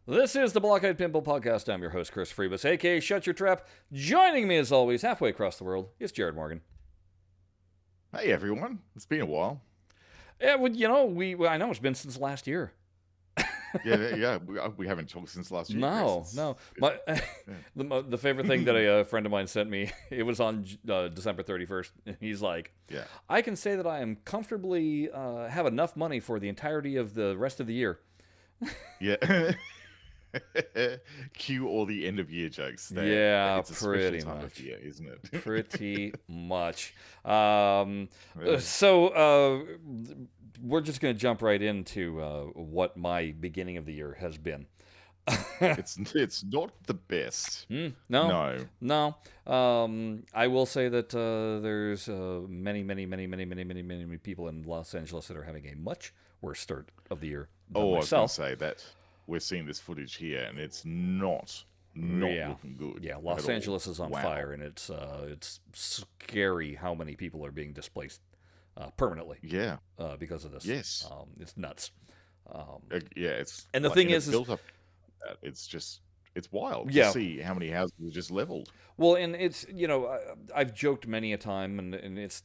This is the BlahCade Pinball Podcast. I'm your host, Chris Freebus, a.k.a. Shut Your Trap. Joining me, as always, halfway across the world, is Jared Morgan. Hey, everyone. It's been a while. Yeah, well, I know it's been since last year. Yeah. We haven't talked since last year. No. The favorite thing that a friend of mine sent me, it was on December 31st. He's like, Yeah. I can say that I am comfortably have enough money for the entirety of the rest of the year. Yeah. Cue all the end of year jokes. Yeah, it's a pretty special time much. of year, isn't it? Pretty much. Really? So we're just going to jump right into what my beginning of the year has been. It's not the best. No. No. I will say that there's many people in Los Angeles that are having a much worse start of the year than Oh, I was going to myself. say that we're seeing this footage here, and it's not Yeah. looking good. Yeah, Los at all. Angeles is on Wow. fire, and it's scary how many people are being displaced permanently Yeah. because of this. Yes. It's nuts. Yeah. It's And the like, thing and is built up. It's wild Yeah. to see how many houses are just leveled. Well, and it's, I've joked many a time, and it's,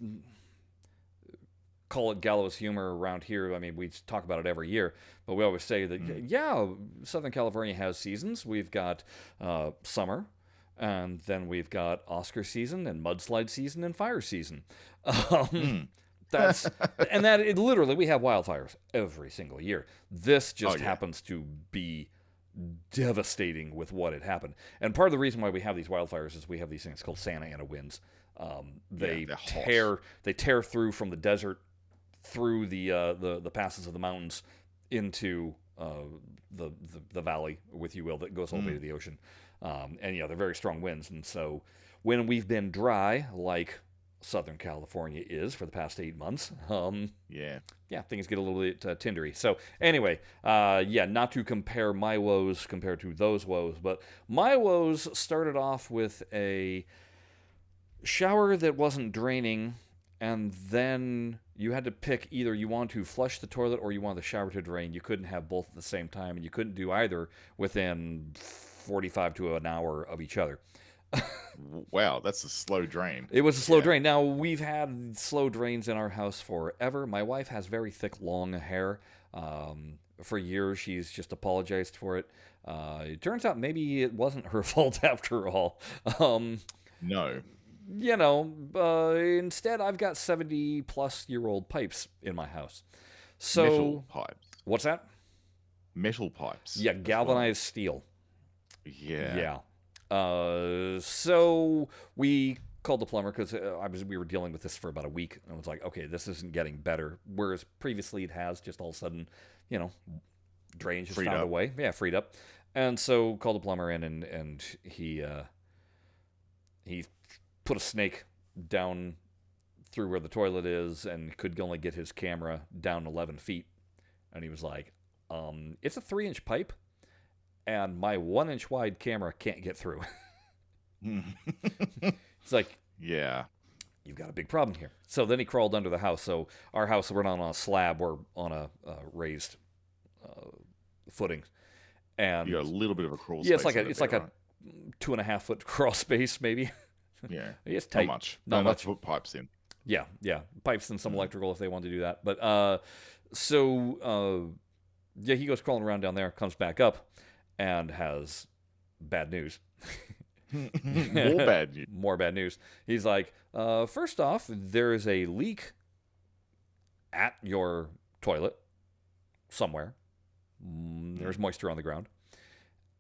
call it gallows humor around here. I mean, we talk about it every year, but we always say that, yeah, Southern California has seasons. We've got summer, and then we've got Oscar season, and mudslide season, and fire season. That's and that it literally we have wildfires every single year. This just yeah. happens to be devastating with what had happened. And part of the reason why we have these wildfires is we have these things called Santa Ana winds. They they're hot. tear through from the desert through the passes of the mountains into the valley, with you will, that goes all the way to the ocean. And they're very strong winds. And so when we've been dry, like Southern California is for the past 8 months, Yeah. things get a little bit tindery. So anyway, not to compare my woes compared to those woes, but my woes started off with a shower that wasn't draining, and then you had to pick either you want to flush the toilet or you want the shower to drain. You couldn't have both at the same time, and you couldn't do either within 45 to an hour of each other. Wow, that's a slow drain. It was a slow Yeah. drain. Now, we've had slow drains in our house forever. My wife has very thick, long hair. For years, she's just apologized for it. It turns out maybe it wasn't her fault after all. No. Instead, I've got 70-plus-year-old pipes in my house. So, Metal pipes. what's that? Metal pipes. Yeah, as well. galvanized steel. Yeah. So we called the plumber because we were dealing with this for about a week, and I was like, okay, this isn't getting better. Whereas previously it has, just all of a sudden, drainage has Freed found a up. way. Yeah, freed up. And so called the plumber in, and he put a snake down through where the toilet is, and could only get his camera down 11 feet. And he was like, it's a 3-inch pipe, and my 1-inch wide camera can't get through. It's like, Yeah. you've got a big problem here. So then he crawled under the house. So our house, we're not on a slab, we're on a raised footing. And You got a little bit of a crawl yeah, space. it's like a 2.5-foot crawl space, maybe. Yeah. It's tight. Not much. Not Not much. to put pipes in. Yeah. Pipes and some electrical if they want to do that. But he goes crawling around down there, comes back up, and has bad news. More bad news. More bad news. He's like, first off, there is a leak at your toilet somewhere. There's moisture on the ground.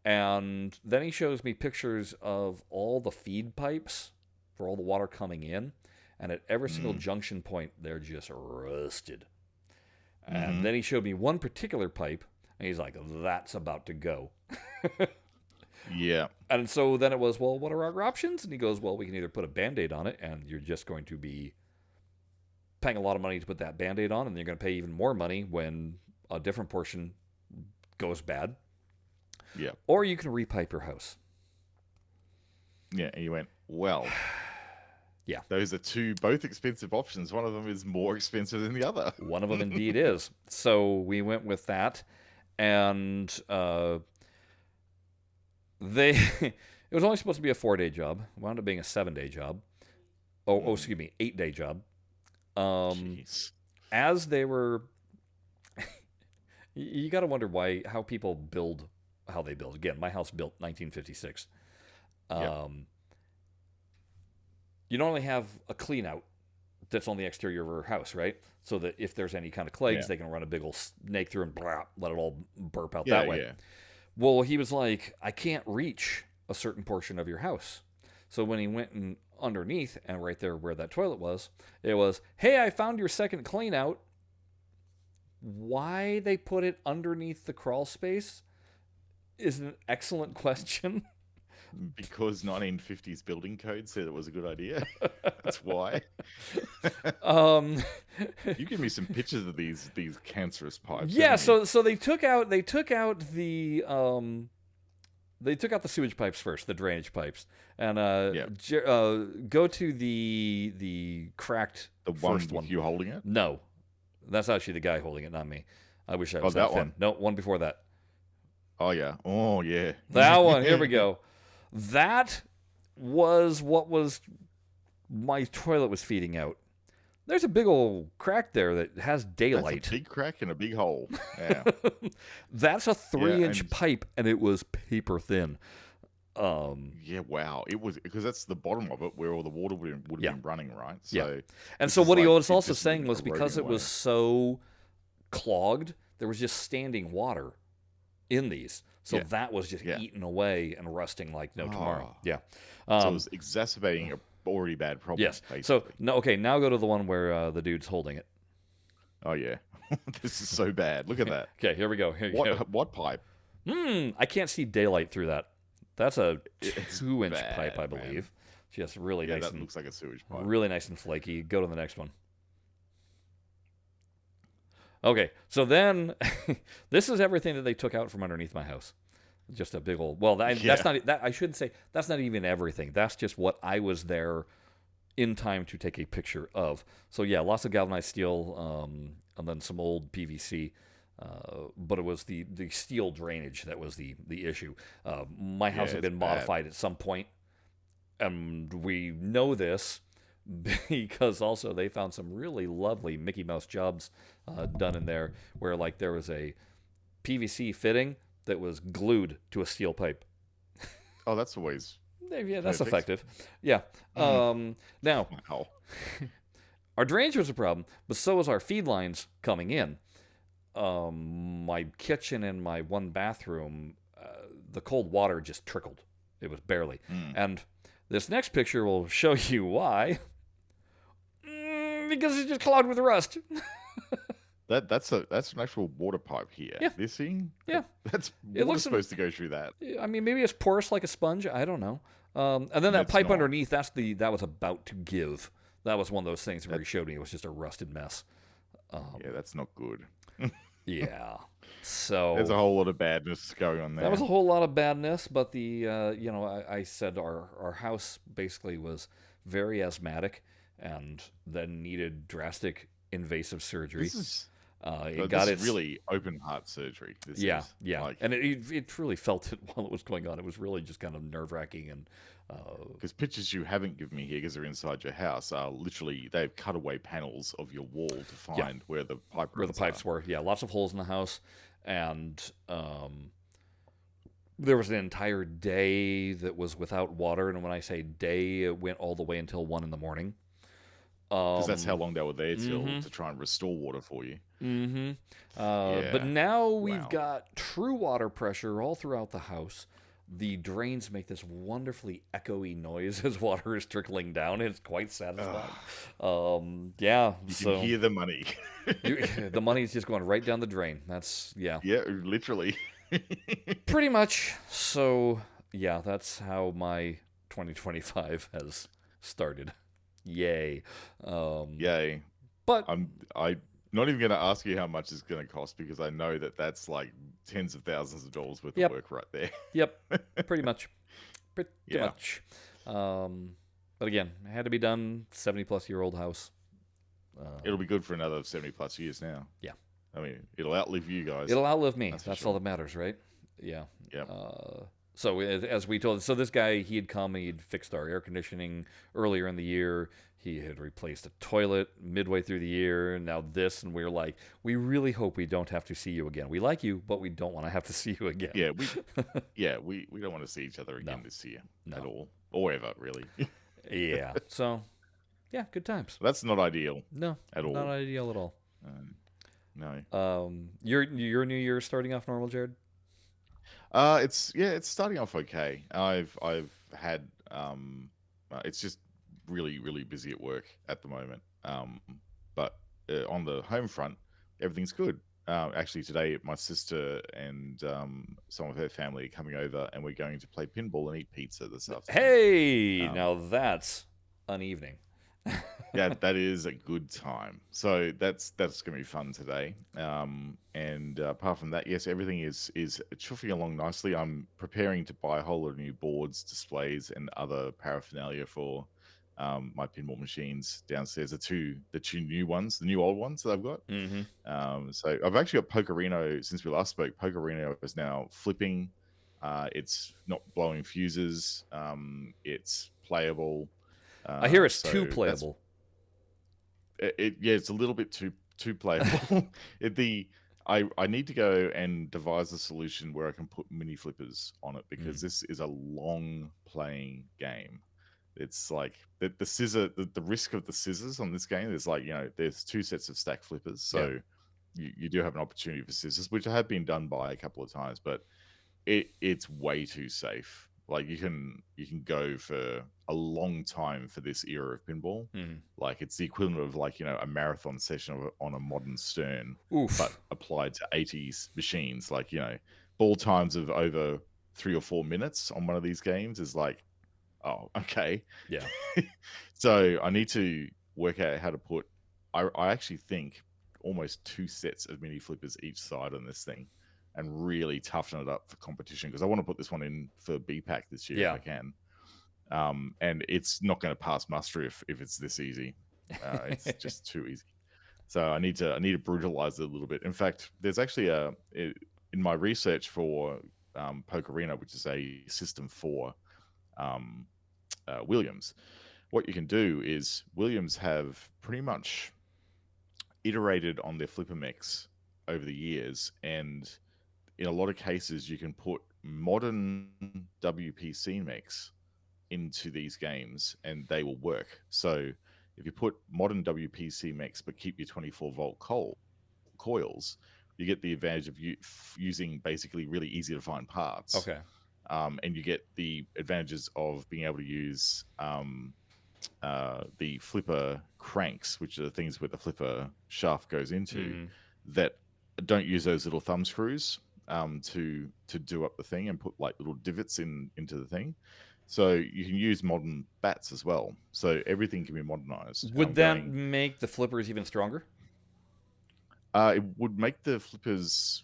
And then he shows me pictures of all the feed pipes for all the water coming in. And at every single junction point, they're just rusted. And then he showed me one particular pipe, and he's like, that's about to go. Yeah. And so then it was, well, what are our options? And he goes, well, we can either put a Band-Aid on it, and you're just going to be paying a lot of money to put that Band-Aid on, and you're going to pay even more money when a different portion goes bad. Yeah. Or you can repipe your house. Yeah. And you went, well, Yeah. those are two both expensive options. One of them is more expensive than the other. One of them indeed is. So we went with that. And they it was only supposed to be a 4-day job. It wound up being a 7-day job. Oh, excuse me, 8-day job. Jeez. As they were, you got to wonder how people build how they build. Again, my house built 1956. Yep. You normally have a clean out that's on the exterior of your house, right? So that if there's any kind of clegs, they can run a big old snake through and blah, let it all burp out that way. Yeah. Well, he was like, I can't reach a certain portion of your house. So when he went in underneath and right there where that toilet was, it was, hey, I found your second clean out. Why they put it underneath the crawl space is an excellent question. Because 1950s building code said it was a good idea. That's why. You give me some pictures of these cancerous pipes. Yeah, so they took out the sewage pipes first, the drainage pipes, and go to the cracked the first one. You holding it? No, that's actually the guy holding it, not me. I wish I was that that thin. one? No, one before that. Oh yeah. That one. Here we go. That was what was my toilet was feeding out. There's a big old crack there that has daylight. That's a big crack and a big hole. Yeah. That's a 3-inch pipe, and it was paper thin. Yeah, wow. It was because that's the bottom of it where all the water would have been running, right? So, and so what he was also saying was because it was so clogged, there was just standing water in these. So that was just eaten away and rusting like no tomorrow. Yeah. So it was exacerbating a already bad problem. Yes. Basically. So, now go to the one where the dude's holding it. Oh, yeah. This is so bad. Look at that. Okay, here we go. What pipe? I can't see daylight through that. That's a 2-inch pipe, I believe. Man. Just really nice. That looks like a sewage pipe. Really nice and flaky. Go to the next one. Okay, so then this is everything that they took out from underneath my house. Just a big old. Well, that's not. That I shouldn't say. That's not even everything. That's just what I was there in time to take a picture of. So yeah, lots of galvanized steel, and then some old PVC. But it was the steel drainage that was the issue. My house had been modified at some point, and we know this because also they found some really lovely Mickey Mouse jobs done in there, where like there was a PVC fitting that was glued to a steel pipe. Oh, that's always that's effective. Yeah. Now, wow. Our drainage was a problem, but so was our feed lines coming in. My kitchen and my one bathroom, the cold water just trickled. It was barely. And this next picture will show you why. Because it's just clogged with rust. That's an actual water pipe here. Yeah. This thing? Yeah. That's water supposed to go through that. I mean, maybe it's porous like a sponge. I don't know. And then that pipe underneath, that was about to give. That was one of those things where he showed me it was just a rusted mess. Yeah, that's not good. Yeah. So there's a whole lot of badness going on there. That was a whole lot of badness, but I said our house basically was very asthmatic and then needed drastic invasive surgery. This is its really open heart surgery. Yeah. And it truly felt it while it was going on. It was really just kind of nerve-wracking. And because pictures you haven't given me here because they're inside your house are literally, they've cut away panels of your wall to find where the pipes were. Yeah, lots of holes in the house. And there was an entire day that was without water. And when I say day, it went all the way until 1 a.m. Because that's how long they were there to try and restore water for you. But now we've got true water pressure all throughout the house. The drains make this wonderfully echoey noise as water is trickling down. It's quite satisfying. You can hear the money. The money's just going right down the drain. Yeah, literally. Pretty much. So, yeah, that's how my 2025 has started. Yay. Yay. But I'm not even going to ask you how much it's going to cost because I know that's like tens of thousands of dollars worth of work right there. Yep. Pretty much. Pretty much. But again, it had to be done. 70-plus-year-old house. It'll be good for another 70-plus years now. Yeah. I mean, it'll outlive you guys. It'll outlive me. That's all that matters, right? Yeah. Yep. So as we told, so this guy, he had come and he'd fixed our air conditioning earlier in the year. He had replaced a toilet midway through the year, and now this, and we were like, we really hope we don't have to see you again. We like you, but we don't want to have to see you again. We don't want to see each other again this year at all, or ever really. Yeah. So, yeah, good times. That's not ideal. No, at all. Not ideal at all. No. Your New Year's starting off normal, Jared? It's starting off okay. I've had it's just really busy at work at the moment. But on the home front, everything's good. Actually, today my sister and some of her family are coming over, and we're going to play pinball and eat pizza this afternoon. Hey, now that's an evening. Yeah, that is a good time. So that's gonna be fun today. And apart from that, yes, everything is chuffing along nicely. I'm preparing to buy a whole lot of new boards, displays, and other paraphernalia for my pinball machines downstairs. The two new ones, the new old ones that I've got. So I've actually got Pokerino since we last spoke. Pokerino is now flipping. It's not blowing fuses. It's playable. I hear it's too playable. It's a little bit too playable. I need to go and devise a solution where I can put mini flippers on it, because this is a long playing game. It's like the scissor, the risk of the scissors on this game is like, there's 2 sets of stack flippers, so you do have an opportunity for scissors, which have been done by a couple of times, but it's way too safe. Like you can go for a long time for this era of pinball. Like it's the equivalent of like a marathon session on a modern Stern, but applied to 80s machines. Like ball times of over 3 or 4 minutes on one of these games is like, oh, okay, yeah. So I need to work out how to put. I actually think almost 2 sets of mini flippers each side on this thing, and really toughen it up for competition, because I want to put this one in for BPAC this year if I can. And it's not going to pass muster if it's this easy. It's just too easy. So I need to brutalize it a little bit. In fact, there's actually in my research for Pokerino, which is a system for Williams. What you can do is Williams have pretty much iterated on their flipper mix over the years, and in a lot of cases, you can put modern WPC mix into these games and they will work. So if you put modern WPC mix but keep your 24-volt coils, you get the advantage of using basically really easy to find parts. Okay. And you get the advantages of being able to use the flipper cranks, which are the things where the flipper shaft goes into, that don't use those little thumb screws to do up the thing and put like little divots into the thing. So you can use modern bats as well. So everything can be modernized. Would that make the flippers even stronger? It would make the flippers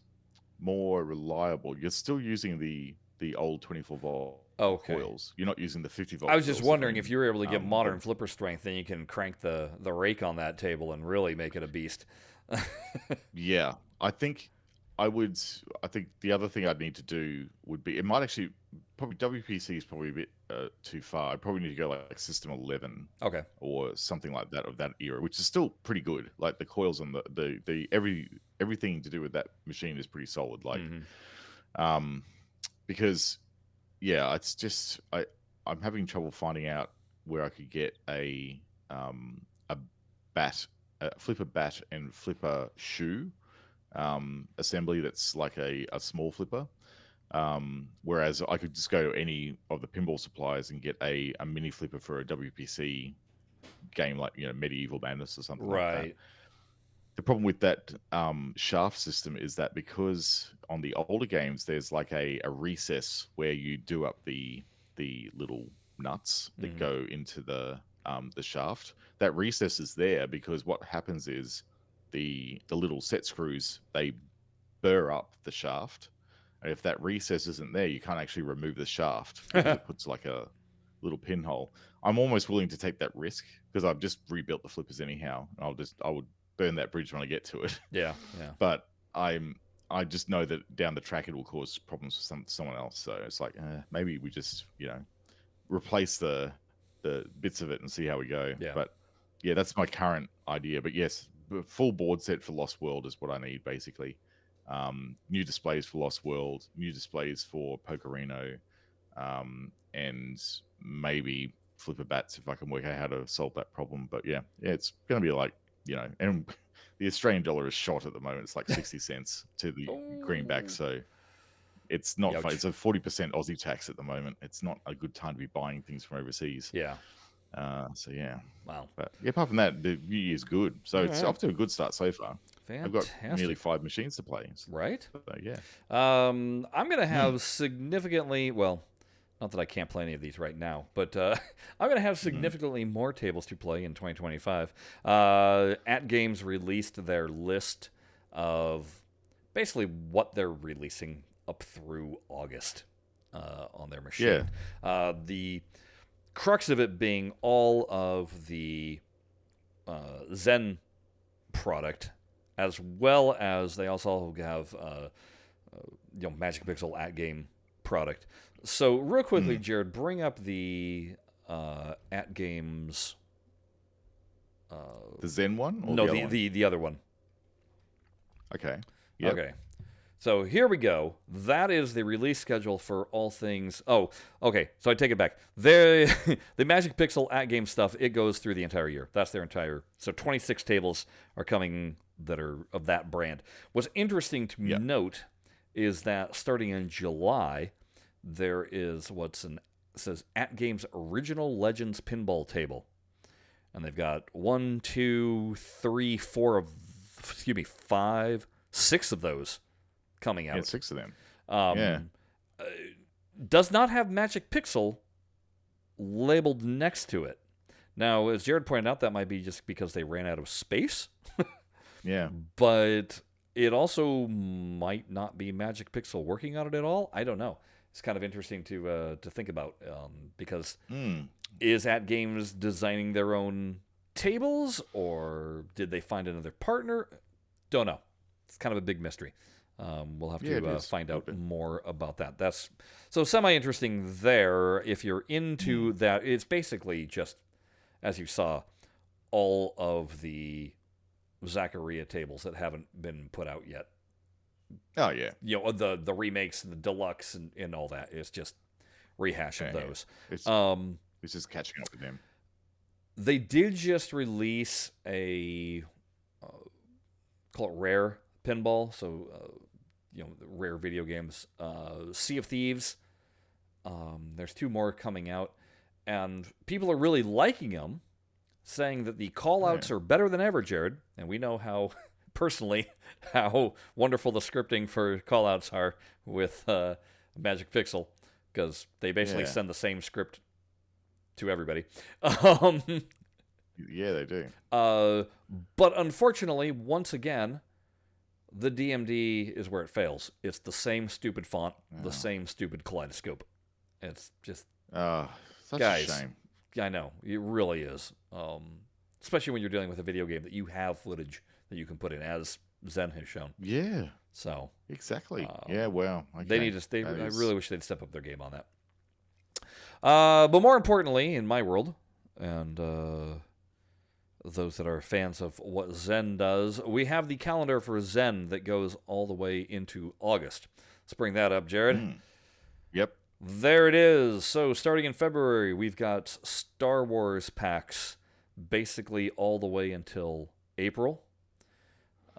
more reliable. You're still using the old 24-volt coils. You're not using the 50-volt. I was just wondering if you were able to get modern flipper strength, then you can crank the rake on that table and really make it a beast. Yeah, I think the other thing I'd need to do would be, it might actually, probably WPC is probably a bit too far. I'd probably need to go like System 11, or something like that, of that era, which is still pretty good. Like the coils and the everything to do with that machine is pretty solid. Like, because it's just I'm having trouble finding out where I could get a flipper bat and flipper shoe assembly that's like a small flipper, whereas I could just go to any of the pinball suppliers and get a mini flipper for a WPC game, like Medieval Madness or something like that. The problem with that shaft system is that because on the older games there's like a recess where you do up the little nuts that go into the shaft. That recess is there because what happens is the little set screws, they burr up the shaft, and if that recess isn't there, you can't actually remove the shaft because it puts like a little pinhole. I'm almost willing to take that risk because I've just rebuilt the flippers anyhow, and I would burn that bridge when I get to it. Yeah. But I'm I just know that down the track it will cause problems for someone else. So it's like maybe we just replace the bits of it and see how we go. Yeah. But yeah, that's my current idea. But yes, full board set for Lost World is what I need basically. New displays for Lost World, new displays for Pokerino, and maybe flipper bats if I can work out how to solve that problem. But yeah, it's going to be like, and the Australian dollar is shot at the moment. It's like 60 cents to the greenback. So it's not fun. It's a 40% Aussie tax at the moment. It's not a good time to be buying things from overseas. Yeah. So yeah. Wow. But yeah, apart from that, the New Year's good. So it's off to a good start so far. Fantastic. I've got nearly 5 machines to play. Right. So, yeah. I'm going to have significantly, well, not that I can't play any of these right now, but I'm going to have significantly more tables to play in 2025. AtGames released their list of basically what they're releasing up through August on their machine. Yeah. The crux of it being all of the Zen product, as well as they also have Magic Pixel AtGame product. So real quickly, Jared, bring up the AtGames. The Zen one? Or no, the other one? the other one. Okay. Yep. Okay. So here we go. That is the release schedule for all things. Oh, okay. So I take it back. The Magic Pixel AtGame stuff, it goes through the entire year. That's their entire. So 26 tables are coming that are of that brand. What's interesting to note is that starting in July, there is says AtGames Original Legends Pinball Table. And they've got 1, 2, 3, 4 of, 5, 6 of those coming out. Yeah, 6 of them. Does not have Magic Pixel labeled next to it. Now, as Jared pointed out, that might be just because they ran out of space. Yeah. But it also might not be Magic Pixel working on it at all. I don't know. It's kind of interesting to think about because is AtGames designing their own tables, or did they find another partner? Don't know. It's kind of a big mystery. We'll have to find out more about that. That's so semi-interesting there. If you're into that, it's basically just, as you saw, all of the Zaccaria tables that haven't been put out yet. Oh, yeah. The remakes, the deluxe, and all that. It's just rehash of those. Yeah. It's just catching up with them. They did just release a, call it Rare Pinball, so, rare video games. Sea of Thieves. There's 2 more coming out, and people are really liking them, saying that the call-outs are better than ever, Jared, and we know how... personally, how wonderful the scripting for callouts are with Magic Pixel, because they basically send the same script to everybody. Yeah, they do. But unfortunately, once again, the DMD is where it fails. It's the same stupid font, the same stupid kaleidoscope. It's just... such guys, a shame. I know, it really is. Especially when you're dealing with a video game that you have footage that you can put in, as Zen has shown. Yeah. So exactly. Wow. Okay. They need to. I really wish they'd step up their game on that. But more importantly, in my world, and those that are fans of what Zen does, we have the calendar for Zen that goes all the way into August. Let's bring that up, Jared. Yep. There it is. So starting in February, we've got Star Wars packs basically all the way until April.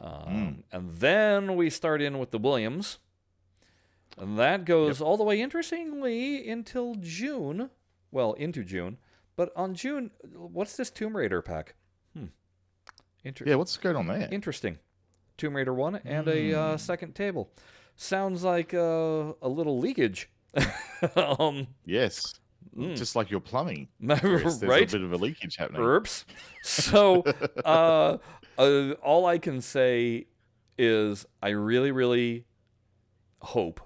And then we start in with the Williams. And that goes all the way, interestingly, until June. Well, into June. But on June, what's this Tomb Raider pack? What's going on there? Interesting. Tomb Raider 1 and a second table. Sounds like a little leakage. Yes. Just like your plumbing. There's right? A bit of a leakage happening. Herbs. So, all I can say is I really, really hope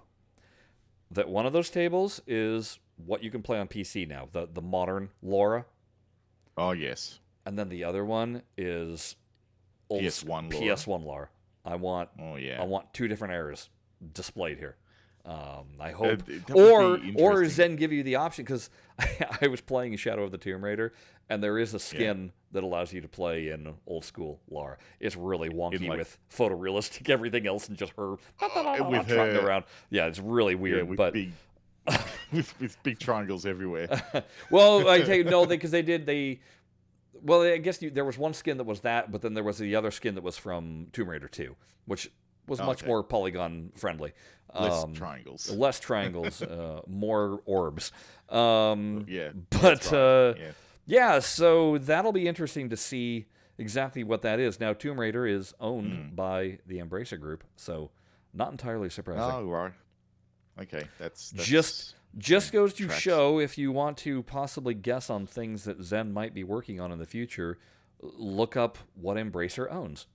that one of those tables is what you can play on PC now, the modern Laura. Oh, yes. And then the other one is PS1 Laura. PS1 Laura. I want Oh I yeah. want two different errors displayed here. I hope, That would be or interesting. Zen give you the option because I was playing Shadow of the Tomb Raider, and there is a Yeah. skin that allows you to play in old school Lara. It's really In wonky like with photorealistic everything else and just her with trotting her, around. Yeah, it's really yeah, weird. with But big with big triangles everywhere. well, I tell you no, because they. Well, I guess there was one skin that was that, but then there was the other skin that was from Tomb Raider 2, which was Oh, much okay. more polygon friendly. Less triangles. Less triangles, more orbs. Um, Yeah, that's but right. Yeah. yeah, so that'll be interesting to see exactly what that is. Now, Tomb Raider is owned Mm. by the Embracer Group, so not entirely surprising. Oh, right. Okay, Just that's just goes to tracks. show if you want to possibly guess on things that Zen might be working on in the future, look up what Embracer owns.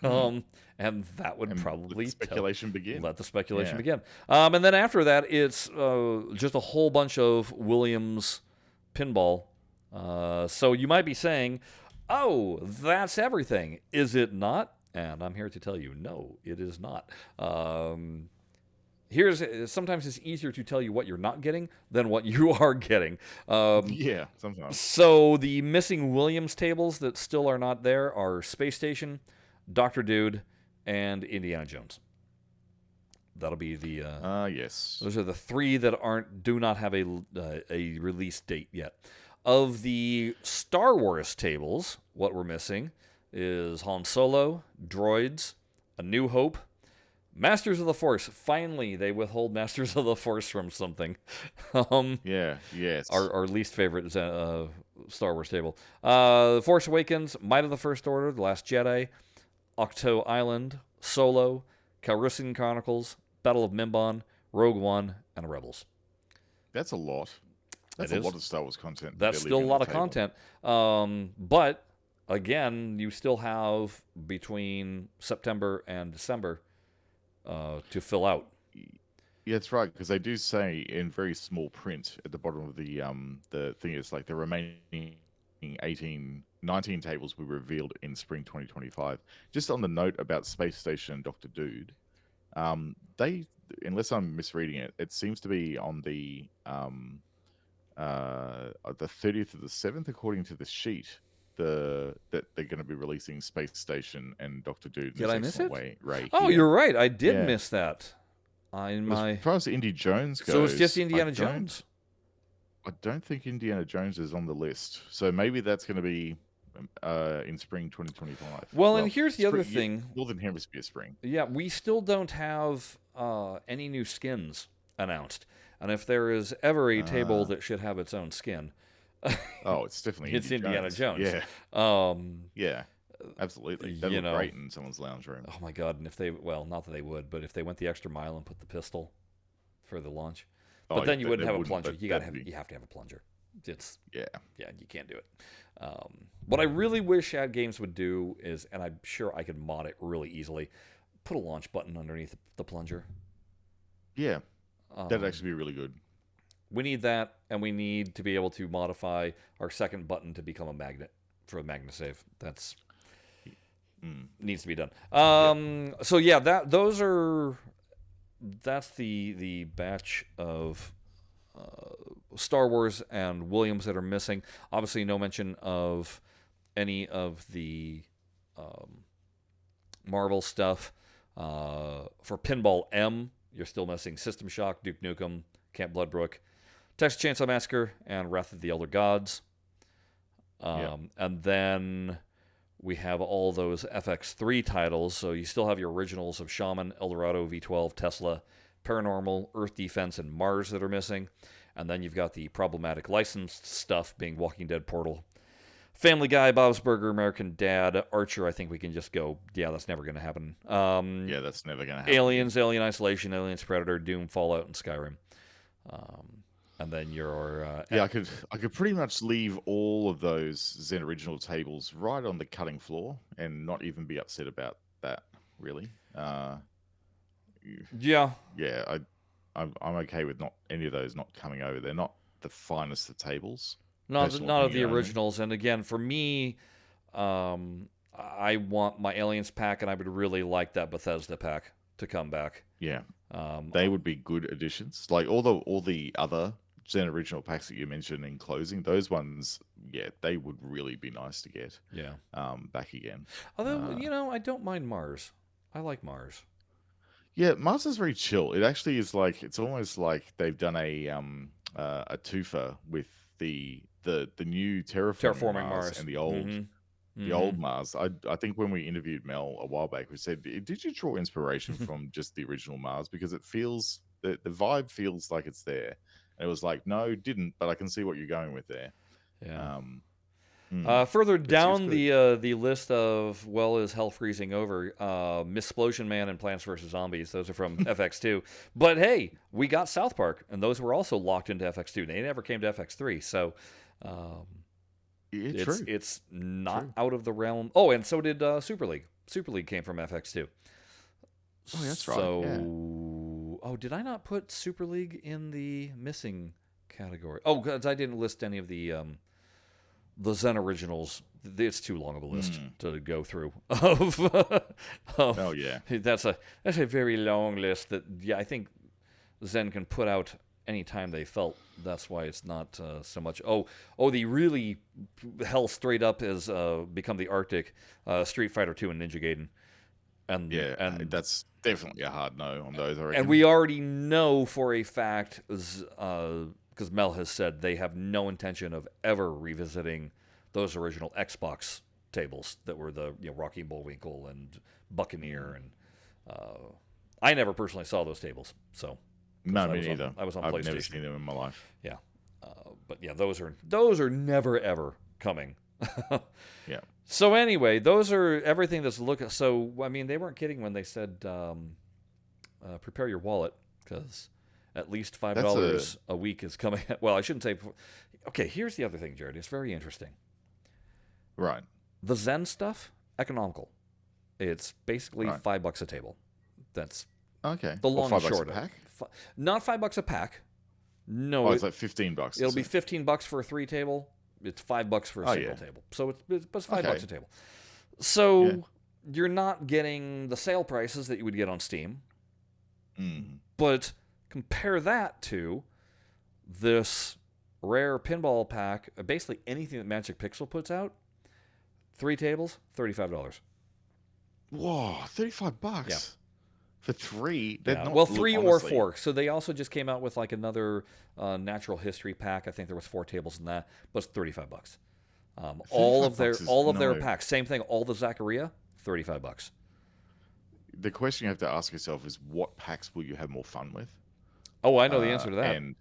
Hmm. And that would And let the probably speculation begin. let the speculation Yeah. begin. And then after that, it's just a whole bunch of Williams pinball. So you might be saying, oh, that's everything. Is it not? And I'm here to tell you, no, it is not. Sometimes it's easier to tell you what you're not getting than what you are getting. Yeah, sometimes. So the missing Williams tables that still are not there are Space Station, Doctor Dude, and Indiana Jones. That'll be the. Yes. Those are the three that do not have a release date yet. Of the Star Wars tables, what we're missing is Han Solo, Droids, A New Hope, Masters of the Force. Finally, they withhold Masters of the Force from something. um, Yeah, yes. our least favorite Star Wars table. Force Awakens, Might of the First Order, The Last Jedi, Octo Island, Solo, Calrissian Chronicles, Battle of Mimban, Rogue One, and Rebels. That's a lot. That's It a is. lot of Star Wars content That's they're still a leaving on lot the of table. content. But again, you still have between September and December to fill out. Yeah, that's right, because they do say in very small print at the bottom of the thing, it's like the remaining 19 tables will be revealed in spring 2025. Just on the note about Space Station and Dr. Dude, they, unless I'm misreading it, it seems to be on the 30th of the 7th, according to the sheet. That they're going to be releasing Space Station and Doctor Dude in Did this I miss excellent it? way right Oh, here. you're right. I did Yeah, miss that. In but as my far as Indy Jones So it's just goes, Indiana Jones. I don't think Indiana Jones is on the list. So maybe that's going to be in spring 2025. Well, and Well, here's the other spring, thing. Northern Hemisphere spring. Yeah, we still don't have any new skins announced. And if there is ever a table Uh, that should have its own skin, oh, it's definitely it's Indy Indiana Jones. Yeah, Um, yeah, absolutely. That'd you look know, great in someone's lounge room. oh my God! And if they, well, not that they would, but if they went the extra mile and put the pistol for the launch, but Oh, then you wouldn't have a wouldn't, plunger. but You that'd be, you have to have a plunger. It's yeah. Yeah, you can't do it. What I really wish AtGames would do is, and I'm sure I could mod it really easily, put a launch button underneath the plunger. Yeah, that'd Um, actually be really good. we need that, and we need to be able to modify our second button to become a magnet for a magnet save. That's Mm. needs to be done. Yep. So yeah, that's the batch of Star Wars and Williams that are missing. Obviously, no mention of any of the Marvel stuff. For Pinball M, you're still missing System Shock, Duke Nukem, Camp Bloodbrook, Texas Chainsaw Massacre, and Wrath of the Elder Gods. Yep. And then we have all those FX3 titles. So you still have your originals of Shaman, Eldorado, V12, Tesla, Paranormal, Earth Defense, and Mars that are missing. And then you've got the problematic licensed stuff being Walking Dead Portal, Family Guy, Bob's Burger, American Dad, Archer. I think we can just go, yeah, that's never going to happen. Yeah, that's never gonna happen. Aliens, Alien Isolation, Aliens Predator, Doom, Fallout, and Skyrim. And then your Yeah, I could pretty much leave all of those Zen original tables right on the cutting floor and not even be upset about that. Really, yeah. yeah, I'm okay with not any of those not coming over. They're not the finest of tables. Not Personal of the opinion only. originals. And again, for me, I want my Aliens pack, and I would really like that Bethesda pack to come back. Yeah, Um, they would be good additions. Like all the other Zen original packs that you mentioned in closing, those ones, yeah, they would really be nice to get yeah. back again. Although, Uh, I don't mind Mars. I like Mars. yeah, Mars is very chill. It actually is like it's almost like they've done a twofer with the new terraforming Terraforming Mars Mars. and Mm-hmm. the Mm-hmm. old Mars. I think when we interviewed Mel a while back, we said, did you draw inspiration from just the original Mars? Because it feels the vibe feels like it's there. And it was like, no, didn't, but I can see what you're going with there. Yeah. Um, mm, Further it's down good. the list of is hell freezing over? Missplosion Man and Plants vs Zombies. Those are from FX2. But hey, we got South Park, and those were also locked into FX2. They never came to FX3, so um, Yeah, it's not true. out of the realm. Oh, and so did Super League. Super League came from FX2. Oh, yeah, that's right. Yeah. So, did I not put Super League in the missing category? Oh, because I didn't list any of the Zen originals. It's too long of a list Mm. to go through. Of, Oh, yeah. that's a very long list. That I think Zen can put out anytime they felt. That's why it's not so much. The really hell straight up has become the Arctic, Street Fighter 2 and Ninja Gaiden, and Yeah, and that's definitely a hard no on those, I and reckon. we already know for a fact, because Mel has said they have no intention of ever revisiting those original Xbox tables that were the Rocky Bullwinkle and Buccaneer, Mm. and I never personally saw those tables, so because No, me neither. I was on I've never PlayStation, seen them in my life. yeah, but yeah, those are never ever coming. Yeah. So anyway, those are everything that's looking. So I mean, they weren't kidding when they said prepare your wallet because at least five That's a dollars a week is coming. Well, I shouldn't say. Okay, here's the other thing, Jared. It's very interesting. right. The Zen stuff, economical. It's basically Right. $5 a table. That's Okay. the Or long and $5 a short of it. pack? Not $5 a pack. Oh, No, it's like $15, it'll is be it? $15 for a 3 table. It's $5 for a Oh, single yeah. table. So it's $5 Okay. a table. Yeah. So you're not getting the sale prices that you would get on Steam, Mm. but compare that to this rare pinball pack. Basically anything that Magic Pixel puts out, 3 tables, $35. Whoa, Yeah. $35 for 3? They're Yeah, well, not, look, 3 or honestly, 4. So they also just came out with like another natural history pack. I think there was 4 tables in that, but it's $35. $35 is All of their no. packs, same thing. All the Zaccaria, $35. The question you have to ask yourself is what packs will you have more fun with? Oh, I know the answer to that. And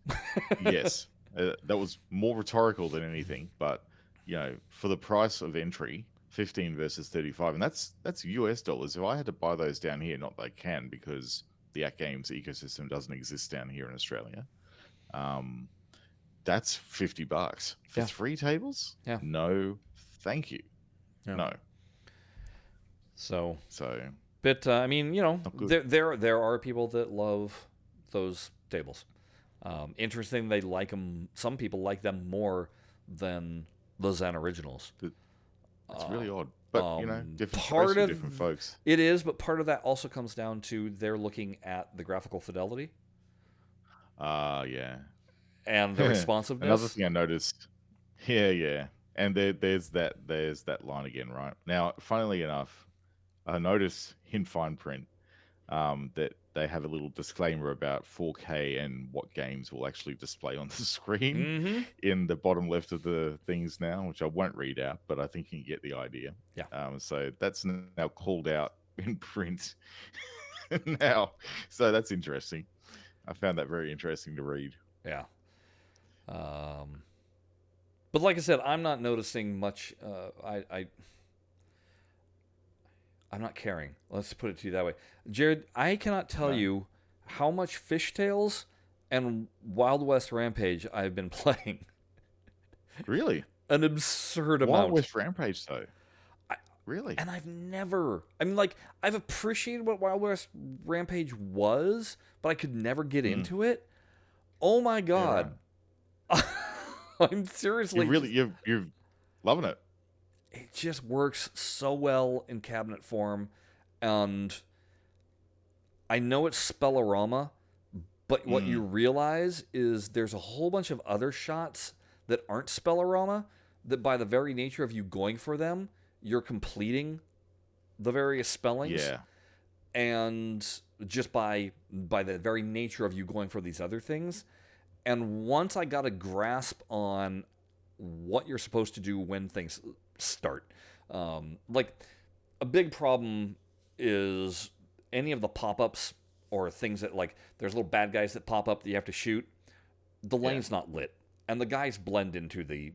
yes, that was more rhetorical than anything, but for the price of entry, 15 versus 35, and that's US dollars. If I had to buy those down here, not that I can because the AtGames ecosystem doesn't exist down here in Australia. Um, that's $50 for Yeah. 3 tables. Yeah. No, thank you. Yeah. No. So, So but I mean, not good. there are people that love those tables. Interesting, they like them. Some people like them more than the Zen originals. It's really odd, but different Part strokes for of different folks. it is, but part of that also comes down to they're looking at the graphical fidelity Yeah. and the Another responsiveness. thing I noticed, yeah, and there's that line again, right? Now, funnily enough, I noticed in fine print that they have a little disclaimer about 4K and what games will actually display on the screen Mm-hmm. in the bottom left of the things now, which I won't read out, but I think you can get the idea. Yeah. So that's now called out in print now. So that's interesting. I found that very interesting to read. Yeah. But like I said, I'm not noticing much. I'm not caring. Let's put it to you that way. Jared, I cannot tell No. you how much Fishtails and Wild West Rampage I've been playing. Really? An absurd Wild amount. West Rampage, though. I- Really? And I've appreciated what Wild West Rampage was, but I could never get into it. Oh my God. right. I'm seriously. You're loving it. it just works so well in cabinet form, and I know it's Spellorama, but what you Mm, realize is there's a whole bunch of other shots that aren't Spellorama that by the very nature of you going for them, you're completing the various spellings, yeah. and just by the very nature of you going for these other things. And once I got a grasp on what you're supposed to do when things start, like a big problem is any of the pop-ups or things that, like, there's little bad guys that pop up that you have to shoot. The Yeah. lane's not lit, and the guys blend into the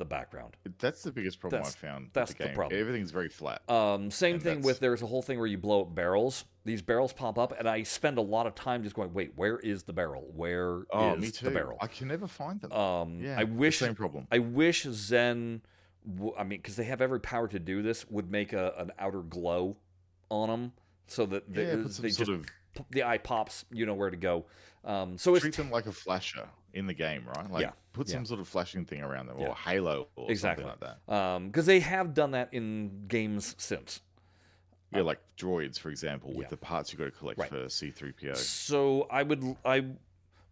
background. That's the biggest problem I've That's found with that's the the game. problem. Everything's very flat, Same and thing with, that's there's a whole thing where you blow up barrels. These barrels pop up, and I spend a lot of time just going, wait, where is the barrel? Where oh, me is the too. barrel? I can never find them. I Yeah, the wish same problem. I wish Zen, I mean, because they have every power to do this, would make an outer glow on them so that Yeah, put some they sort just of the eye pops, you know where to go. So it's treat them like a flasher in the game, right? Like yeah, put yeah, some sort of flashing thing around them, yeah, or halo, or something exactly. like that. Because they have done that in games since. Yeah, like droids, for example, Yeah, with the parts you got to collect right. for C-3PO. So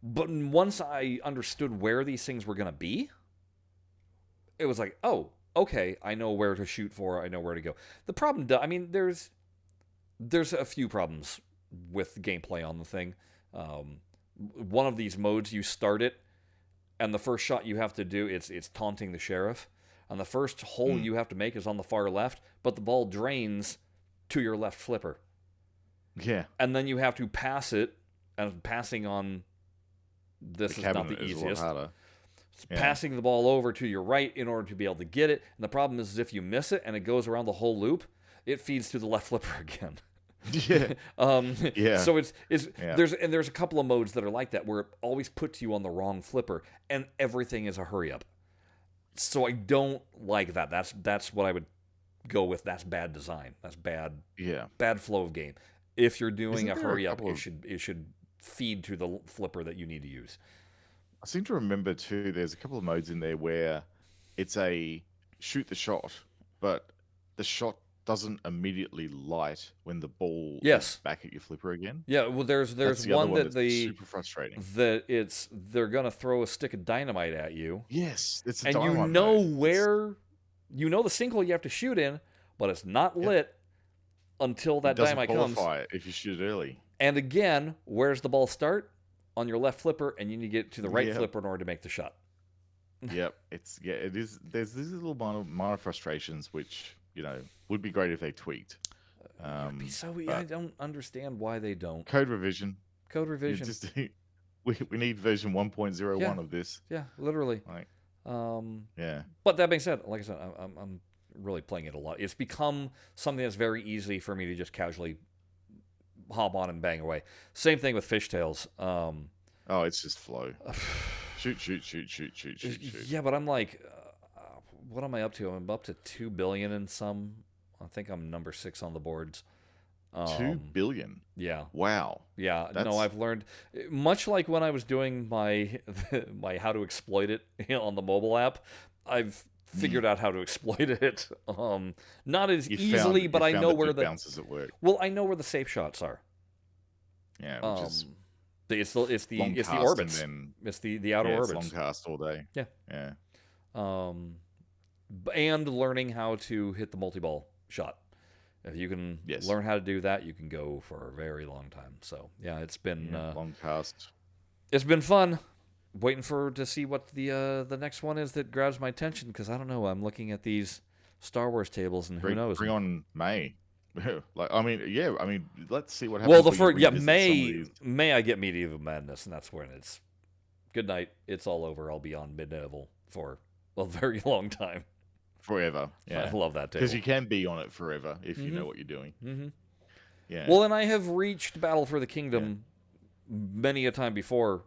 but once I understood where these things were gonna be, it was like, oh, okay, I know where to shoot for. I know where to go. The problem, I mean, there's a few problems with gameplay on the thing. One of these modes, you start it, and the first shot you have to do, it's taunting the sheriff, and the first hole Mm, you have to make is on the far left, but the ball drains to your left flipper, yeah, and then you have to pass it, and passing on the this is not cabinet the is a lot easiest. harder. Yeah, Passing the ball over to your right in order to be able to get it, and the problem is if you miss it and it goes around the whole loop, it feeds to the left flipper again. yeah, um, yeah, so it's yeah. there's a couple of modes that are like that where it always puts you on the wrong flipper and everything is a hurry up. So I don't like that. That's what I would go with. That's bad design. That's Yeah. bad flow of game. If you're doing Isn't a there a hurry up, couple of? it should feed to the flipper that you need to use. I seem to remember too. There's a couple of modes in there where it's a shoot the shot, but the shot doesn't immediately light when the ball is Yes. back at your flipper again. Yeah, well, That's there's the other one one that that's super frustrating. they're gonna throw a stick of dynamite at you, Yes, it's a and you dynamite know mode. It's where, you know the sinkhole you have to shoot in, but it's not yep. lit until It that doesn't dynamite comes. qualify it if you shoot it early. And again, where's the ball start? On your left flipper, and you need to get to the right Yep. flipper in order to make the shot. Yep. It's yeah. It is. There's these little minor frustrations which would be great if they tweaked. It'd be so. I But don't understand why they don't. code revision. Code You revision. just we need version 1.01 Yeah, of this. yeah, literally. Like yeah. But that being said, like I said, I'm really playing it a lot. It's become something that's very easy for me to just casually hop on and bang away. Same thing with Fishtails. Oh, it's just flow. Shoot, shoot, shoot, shoot, shoot, shoot, shoot. Yeah, but I'm like, what am I up to? I'm up to 2 billion and some. I think I'm number 6 on the boards. 2 billion. Yeah, Wow. yeah. No, That's I've learned much like when I was doing my my how to exploit it on the mobile app. I've figured out how to exploit it. Not as easily, but I know the where two the bounces at work. well, I know where the safe shots are. Yeah, which is long it's the cast orbits. and then It's the outer it's long orbits. cast all day. Yeah. Yeah. And learning how to hit the multi-ball shot. If you can Yes. learn how to do that, you can go for a very long time. So yeah, Long cast. it's been fun. Waiting to see what the next one is that grabs my attention, because I don't know. I'm looking at these Star Wars tables and who knows. Bring on May. Let's see what happens. Well, the when you first revisit some of May these. May I get Medieval Madness, and that's when it's good night. It's all over. I'll be on mid-level for a very long time. Forever. I Yeah. love that table. Because you can be on it forever if you know what you're doing. Mm-hmm. Yeah. Well, and I have reached Battle for the Kingdom many a time before,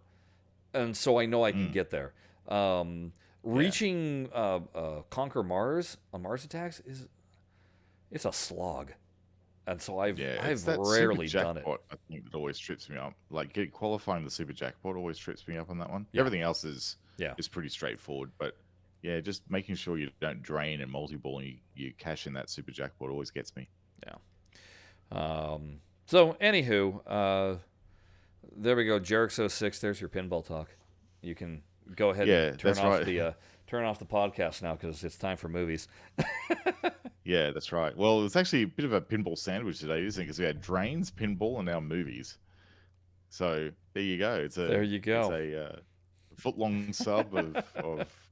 and so I know I can get there. Reaching Conquer Mars on Mars Attacks it's a slog, and so I've it's that rarely super done it. jackpot, I think, that always trips me up. Like qualifying the super jackpot always trips me up on that one. Yeah. Everything else is Yeah. pretty straightforward, but Yeah, just making sure you don't drain and multi-ball and you cash in that super jackpot always gets me. Yeah. So, anywho, there we go. Jericho06, there's your pinball talk. You can go ahead and Yeah, that's right. turn off the podcast now because it's time for movies. Yeah, that's right. Well, it's actually a bit of a pinball sandwich today, isn't it? Because we had drains, pinball, and now movies. So there you go. There you It's go. a foot-long sub of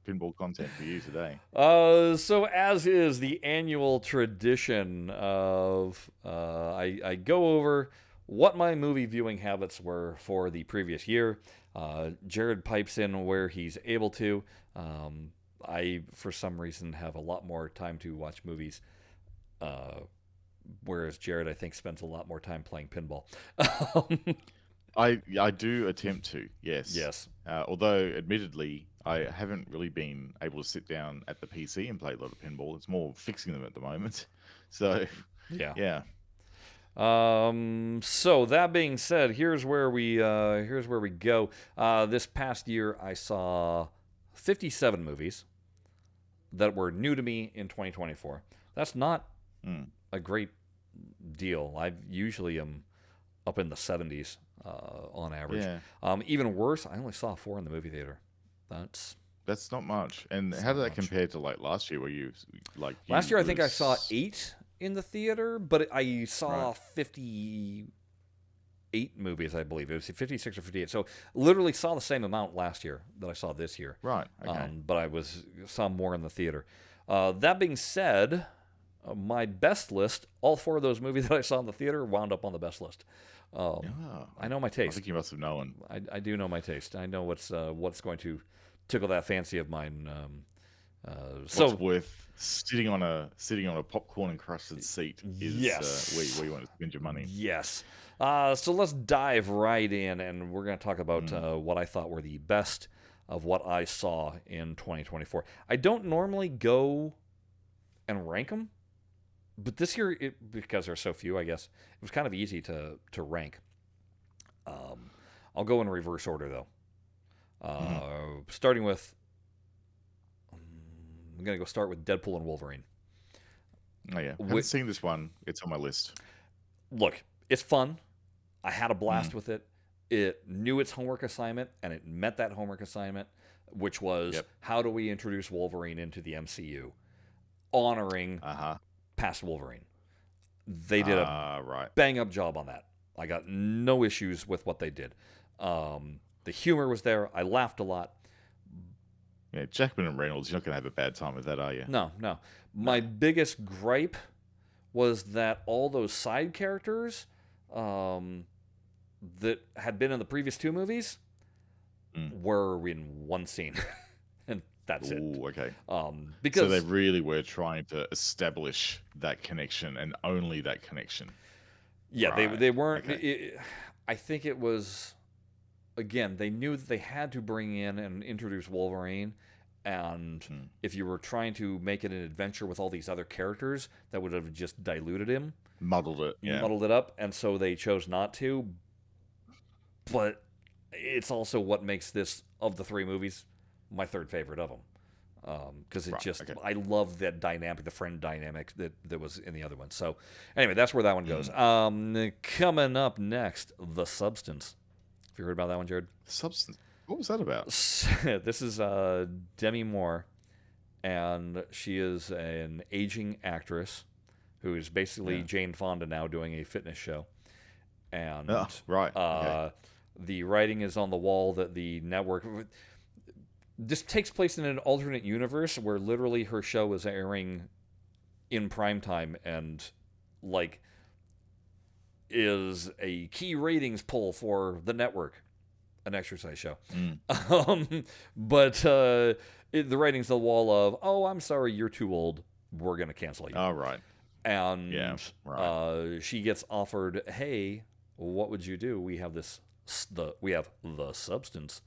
pinball content for you today. So as is the annual tradition of I go over what my movie viewing habits were for the previous year. Jared pipes in where he's able to. I, for some reason, have a lot more time to watch movies, whereas Jared, I think, spends a lot more time playing pinball. I do attempt to, yes. Yes. Although, admittedly, I haven't really been able to sit down at the PC and play a lot of pinball. It's more fixing them at the moment. So, yeah. So that being said, here's where we go. This past year, I saw 57 movies that were new to me in 2024. That's not a great deal. I usually am up in the 70s on average. Yeah. Even worse, I only saw 4 in the movie theater. That's not much. And how did that compare to like last year, where last year I think I saw 8 in the theater, but I saw Right. 58 movies, I believe. It was 56 or 58. So literally saw the same amount last year that I saw this year. Right. Okay. But I saw more in the theater. That being said, my best list, all 4 of those movies that I saw in the theater wound up on the best list. I know my I taste. think you must have known. I do know my taste. I know what's going to tickle that fancy of mine. What's worth sitting on a popcorn encrusted seat is yes. where you want to spend your money. Yes. So let's dive right in, and we're going to talk about what I thought were the best of what I saw in 2024. I don't normally go and rank them, but this year, because there are so few, I guess, it was kind of easy to rank. I'll go in reverse order, though. Starting with, I'm going to start with Deadpool and Wolverine. Oh, yeah. I haven't seen this one. It's on my list. Look, it's fun. I had a blast with it. It knew its homework assignment, and it met that homework assignment, which was how do we introduce Wolverine into the MCU, honoring past Wolverine. They did a bang-up job on that. I got no issues with what they did. The humor was there. I laughed a lot. Yeah, Jackman and Reynolds, you're not going to have a bad time with that, are you? No. My biggest gripe was that all those side characters that had been in the previous 2 movies were in one scene. And that's it. Okay. Because so they really were trying to establish that connection and only that connection. Yeah, they weren't. Okay. I think it was, again, they knew that they had to bring in and introduce Wolverine, and if you were trying to make it an adventure with all these other characters, that would have just diluted him. Muddled it up, and so they chose not to. But it's also what makes this, of the 3 movies, my 3rd favorite of them. Because I love that dynamic, the friend dynamic that was in the other one. So anyway, that's where that one goes. Coming up next, The Substance. Have you heard about that one, Jared? Substance? What was that about? This is Demi Moore, and she is an aging actress who is basically Jane Fonda now doing a fitness show. And the writing is on the wall that the network... This takes place in an alternate universe where literally her show is airing in primetime and, like, is a key ratings poll for the network, an exercise show. But the writing's on the wall of, oh, I'm sorry, you're too old. We're going to cancel you. Oh, right. And she gets offered, hey, what would you do? We have we have The Substance.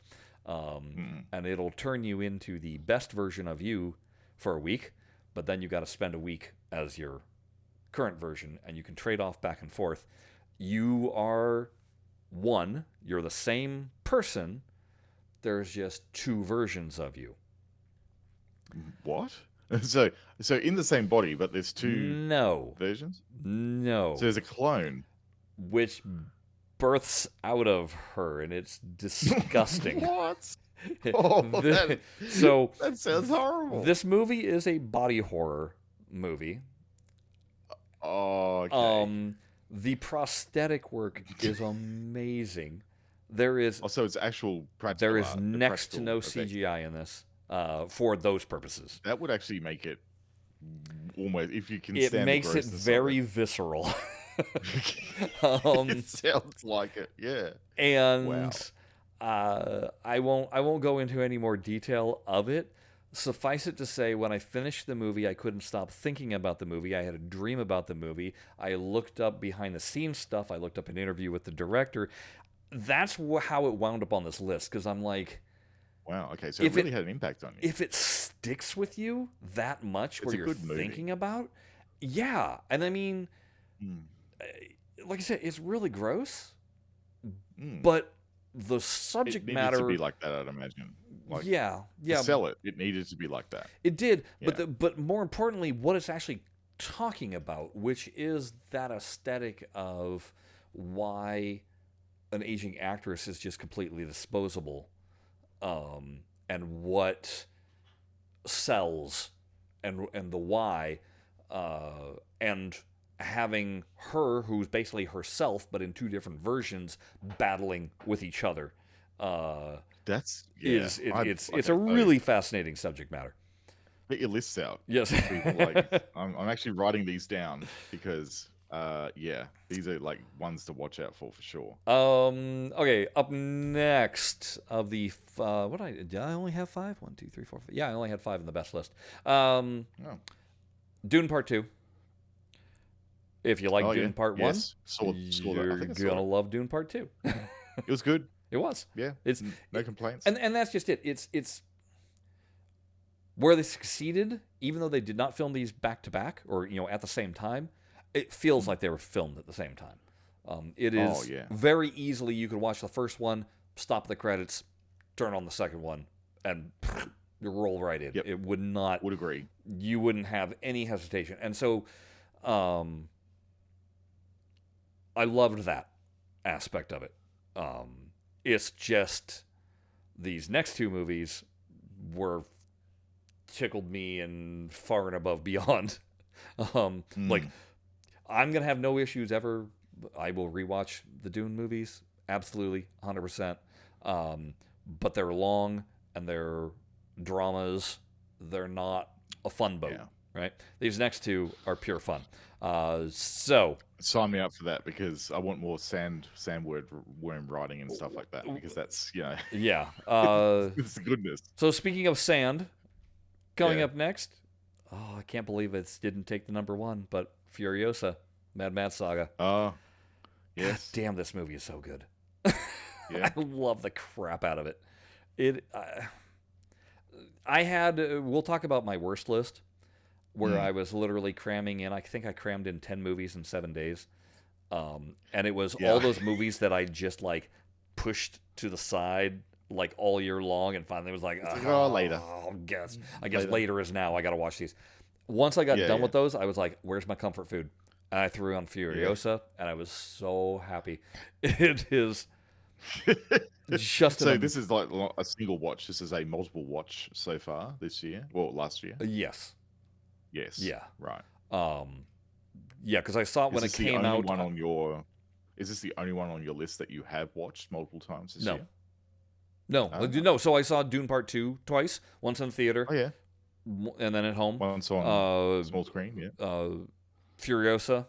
And it'll turn you into the best version of you for a week, but then you got to spend a week as your current version, and you can trade off back and forth. You are you're the same person, there's just 2 versions of you. What? So in the same body, but there's two No. versions. So No. there's a clone. Which births out of her, and it's disgusting. What? Oh, So that sounds horrible. this movie is a body horror movie. Oh, okay. The prosthetic work is amazing. There is Also, it's actual practical there is art, next to practical no effect. CGI in this for those purposes. That would actually make it almost, if you can It stand makes the it grossness very of visceral. it. um, It sounds like it. Yeah. and Wow. I won't go into any more detail of it. Suffice it to say, when I finished the movie, I couldn't stop thinking about the movie. I had a dream about the movie. I looked up behind the scenes stuff. I looked up an interview with the director. That's how it wound up on this list, because I'm like, Wow. Okay. So it really had an impact on you. if it sticks with you that much, It's where a you're good movie. thinking about, yeah. And I mean, Mm. like I said, it's really gross, Mm. but the It subject needed matter, to be like that, I'd imagine. Like, yeah, to sell it, it needed to be like that. it did. Yeah. But more importantly, what it's actually talking about, which is that aesthetic of why an aging actress is just completely disposable, and what sells, and the why, and having her, who's basically herself but in two different versions, battling with each other. That's Is I'd it's like it's that. a really fascinating subject matter. Get your lists out. Yes. People, like, I'm actually writing these down because these are like ones to watch out for sure. Okay. Up next of the did I only have 5? 1, 2, 3, 4, 5. Yeah, I only had 5 in the best list. Oh. Dune Part 2. If you like Oh, Dune yeah. Part 1, Yes. Saw that. I you're think I saw gonna it. love Dune Part 2. It was good. It was. Yeah. It's No complaints. and that's just it. It's where they succeeded, even though they did not film these back to back or at the same time. It feels like they were filmed at the same time. It is very easily you could watch the first one, stop the credits, turn on the second one, and you roll right in. Yep. It would not. Would agree. You wouldn't have any hesitation, and so I loved that aspect of it. It's just these next two movies were tickled me and far and above beyond. Like, I'm gonna have no issues ever. I will rewatch the Dune movies, absolutely, 100%. But they're long and they're dramas. They're not a fun boat, right? These next two are pure fun. So sign me up for that, because I want more sandworm writing and stuff like that, because that's yeah. it's goodness. So speaking of sand, coming up next, I can't believe it didn't take the number 1, but Furiosa, Mad Max Saga. Oh, yes. God damn, this movie is so good. Yeah. I love the crap out of it. I had. We'll talk about my worst list, where I was literally cramming in. I think I crammed in 10 movies in 7 days, and it was all those movies that I just like pushed to the side like all year long, and finally was like, later. I guess later is now. I got to watch these. Once I got done with those, I was like, where's my comfort food? And I threw on Furiosa, and I was so happy. It is just so this is like a single watch. This is a multiple watch so far this year. Well, last year. Yes. Yeah. Right. Yeah, because I saw it when it came out. Is this the only one on your list that you have watched multiple times this year? No. So I saw Dune Part 2 twice. Once in theater. Oh yeah. And then at home. Once on small screen. Yeah. Furiosa,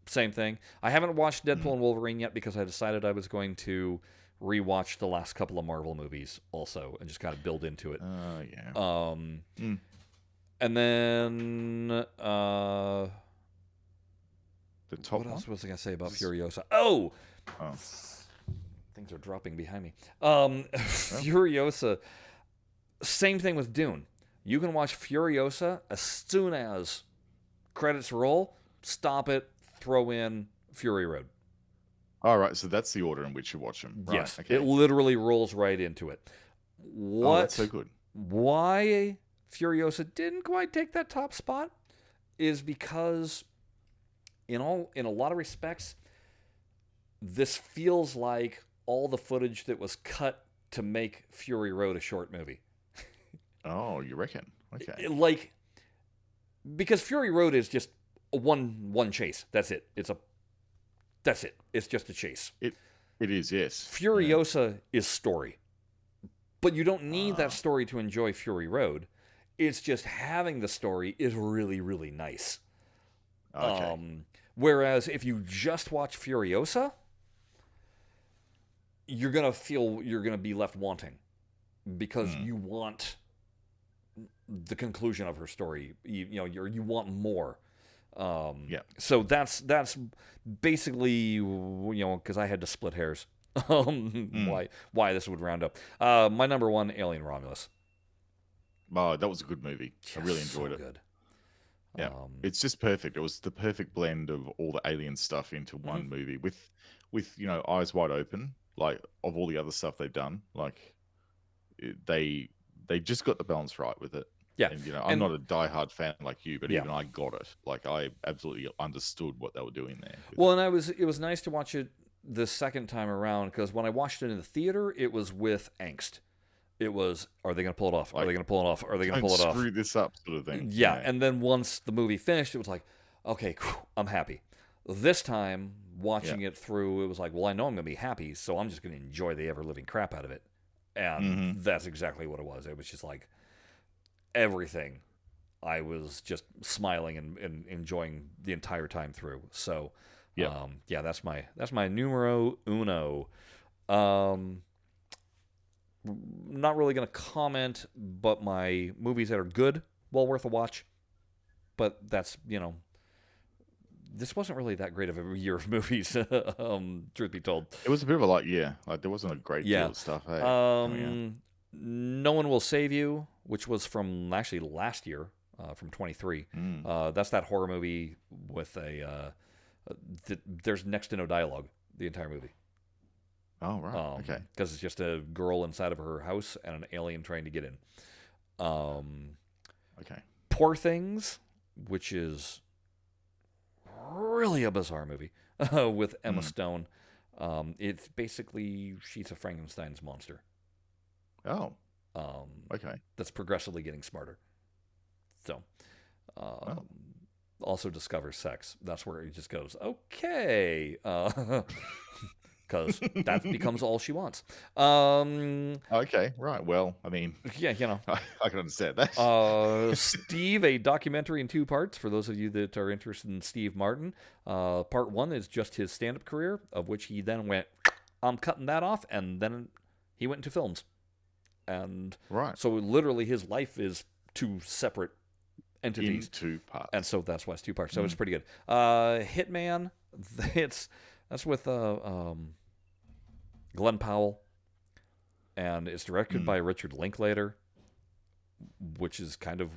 same thing. I haven't watched Deadpool and Wolverine yet, because I decided I was going to rewatch the last couple of Marvel movies also and just kind of build into it. Oh yeah. And then the top what one? else was I going to say about Furiosa? Oh, things are dropping behind me. Furiosa, same thing with Dune. You can watch Furiosa as soon as credits roll, stop it, throw in Fury Road. All right, so that's the order in which you watch them. Right, yes, okay. it literally rolls right into it. Oh, that's so good. Why Furiosa didn't quite take that top spot is because in a lot of respects, this feels like all the footage that was cut to make Fury Road a short movie. Oh, you reckon? Okay. Like, because Fury Road is just a one chase. That's it. That's it. It's just a chase. It is, yes. Furiosa is story. But you don't need that story to enjoy Fury Road. It's just having the story is really, really nice. Okay. Whereas if you just watch Furiosa, you're gonna be left wanting because you want the conclusion of her story. You want more. Yeah. So that's basically because I had to split hairs. Why this would round up. My number one, Alien Romulus. Oh, that was a good movie. I really enjoyed it. Good. Yeah, it's just perfect. It was the perfect blend of all the alien stuff into one movie with eyes wide open, like of all the other stuff they've done. Like they just got the balance right with it. Yeah, and I'm not a diehard fan like you, but even I got it. Like I absolutely understood what they were doing there. Well, and it was nice to watch it the second time around because when I watched it in the theater, it was with angst. It was, are they going to pull it off? Are they going to pull it off? Are they going to pull it off? Screw this up, sort of thing. Yeah, and then once the movie finished, it was like, okay, I'm happy. This time, watching it through, it was like, well, I know I'm going to be happy, so I'm just going to enjoy the ever-living crap out of it. And that's exactly what it was. It was just like everything. I was just smiling and enjoying the entire time through. So, that's my numero uno. Not really going to comment, but my movies that are good, well worth a watch. But that's, this wasn't really that great of a year of movies, truth be told. It was a bit of like there wasn't a great deal of stuff. Hey, No One Will Save You, which was from actually last year, from 23. That's that horror movie with there's next to no dialogue the entire movie. Oh, right. Okay. Because it's just a girl inside of her house and an alien trying to get in. Okay. Poor Things, which is really a bizarre movie with Emma Stone. It's basically, she's a Frankenstein's monster. Oh. Okay. That's progressively getting smarter. So, also discovers sex. That's where he just goes, okay. Because that becomes all she wants. Okay, right. Well, I mean, yeah, I can understand that. Steve, a documentary in 2 parts for those of you that are interested in Steve Martin. Part 1 is just his stand-up career, of which he then went, I'm cutting that off, and then he went into films. And so literally his life is 2 separate entities. In 2 parts. And so that's why it's 2 parts. So it's pretty good. Hitman, that's with Glenn Powell, and it's directed by Richard Linklater, which is kind of,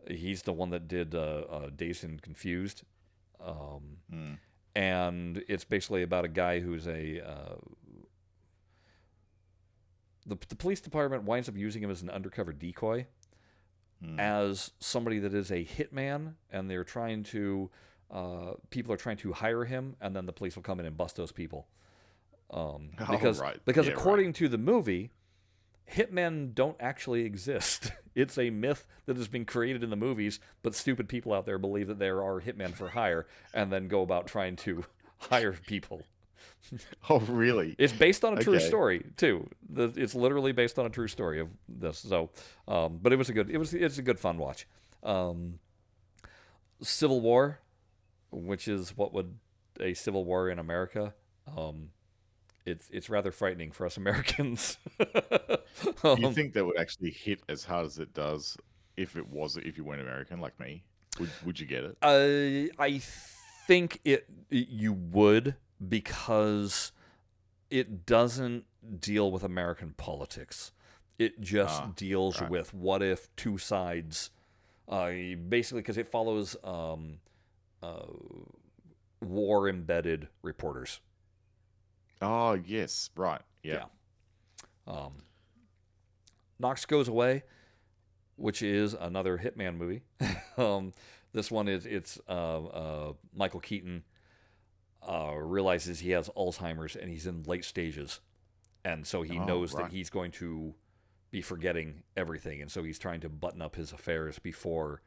he's the one that did Dazed and Confused, and it's basically about a guy who's the police department winds up using him as an undercover decoy, as somebody that is a hitman, and they're trying to people are trying to hire him, and then the police will come in and bust those people. Because according to the movie, hitmen don't actually exist. It's a myth that has been created in the movies, but stupid people out there believe that there are hitmen for hire, and then go about trying to hire people. Oh, really? It's based on a true story too. It's literally based on a true story of this. So, but it's a good fun watch. Civil War, which is what would a civil war in America. It's rather frightening for us Americans. You think that would actually hit as hard as it does if you weren't American like me? Would you get it? I think you would, because it doesn't deal with American politics. It just deals with what if 2 sides, basically, because it follows war-embedded reporters. Oh, yes. Right. Yeah. Knox goes away. which is another Hitman movie. um, this one is it's Michael Keaton realizes he has Alzheimer's and he's in late stages, and so he Oh, knows that right. he's going to be forgetting everything, and so he's trying to button up his affairs before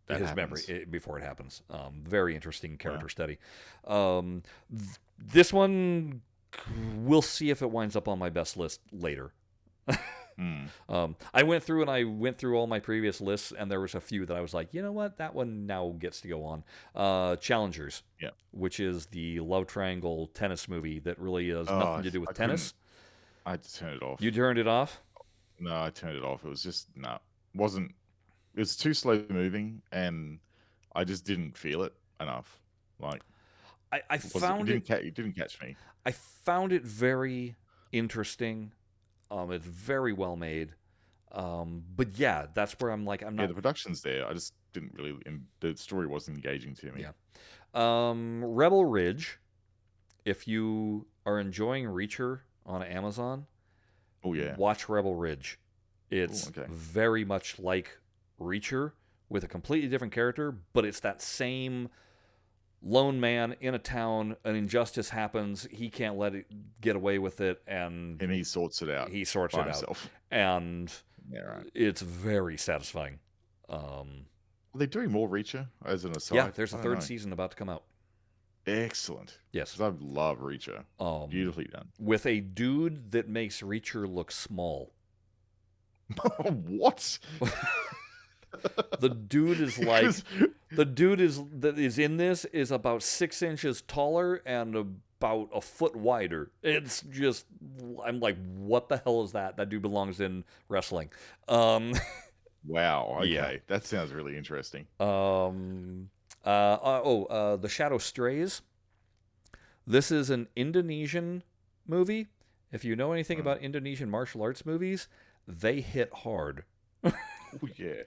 That his memory happens. before it happens. Very interesting Wow. character study. Um, this one, we'll see if it winds up on my best list later. Hmm. I went through all my previous lists, and there was a few that I was like, you know what, that one now gets to go on. Challengers, Yeah. which is the love triangle tennis movie that really has Oh, nothing to do with I couldn't. tennis. I had to turn it You off. turned it off. No, I turned it off. It was just no. Wasn't. It was too slow moving, and I just didn't feel it enough. Like, I was it? found it. It didn't catch me. I found it very interesting. It's very well made. But yeah, that's where I'm like, I'm Yeah, not. the production's there. I just didn't really. The story wasn't engaging to me. Yeah. Rebel Ridge. If you are enjoying Reacher on Amazon, Oh yeah. watch Rebel Ridge. Oh, It's okay. very much like Reacher with a completely different character, but it's that same lone man in a town. An injustice happens. He can't let it get away with it, and And he sorts it out he sorts by it out. himself. And Yeah, right. it's very satisfying. Um, Are they doing more Reacher as an yeah, aside? there's a I don't third know. season about to come out. Excellent. Yes. Because I love Reacher. Um, Beautifully done. with a dude that makes Reacher look small. What? The dude is like 'Cause- the dude that is in this is about 6 inches taller and about a foot wider. It's just I'm like, what the hell is that? That dude belongs in wrestling. Um, wow. yeah. Okay, that sounds really interesting. The Shadow Strays. This is an Indonesian movie. If you know anything Mm. about Indonesian martial arts movies, they hit hard. Oh yeah.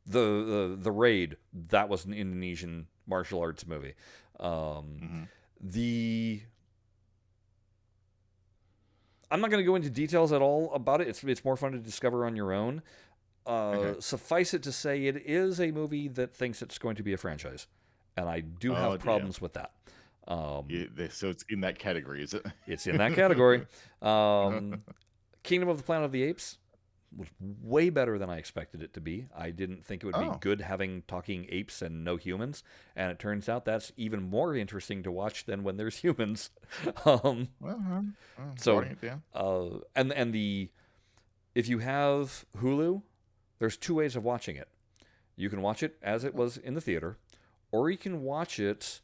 The Raid, that was an Indonesian martial arts movie. Hmm. The I'm not going to go into details at all about it. It's more fun to discover on your own. Okay. Suffice it to say, it is a movie that thinks it's going to be a franchise, and I do Oh have dear. problems with that. Um, Yeah, so it's in that category, is it? it's in that category. Kingdom of the Planet of the Apes was way better than I expected it to be. I didn't think it would be Oh. good having talking apes and no humans, and it turns out that's even more interesting to watch than when there's humans. um, Well, I'm so, writing it down. and the if you have Hulu, there's two ways of watching it. You can watch it as it was in the theater, or you can watch it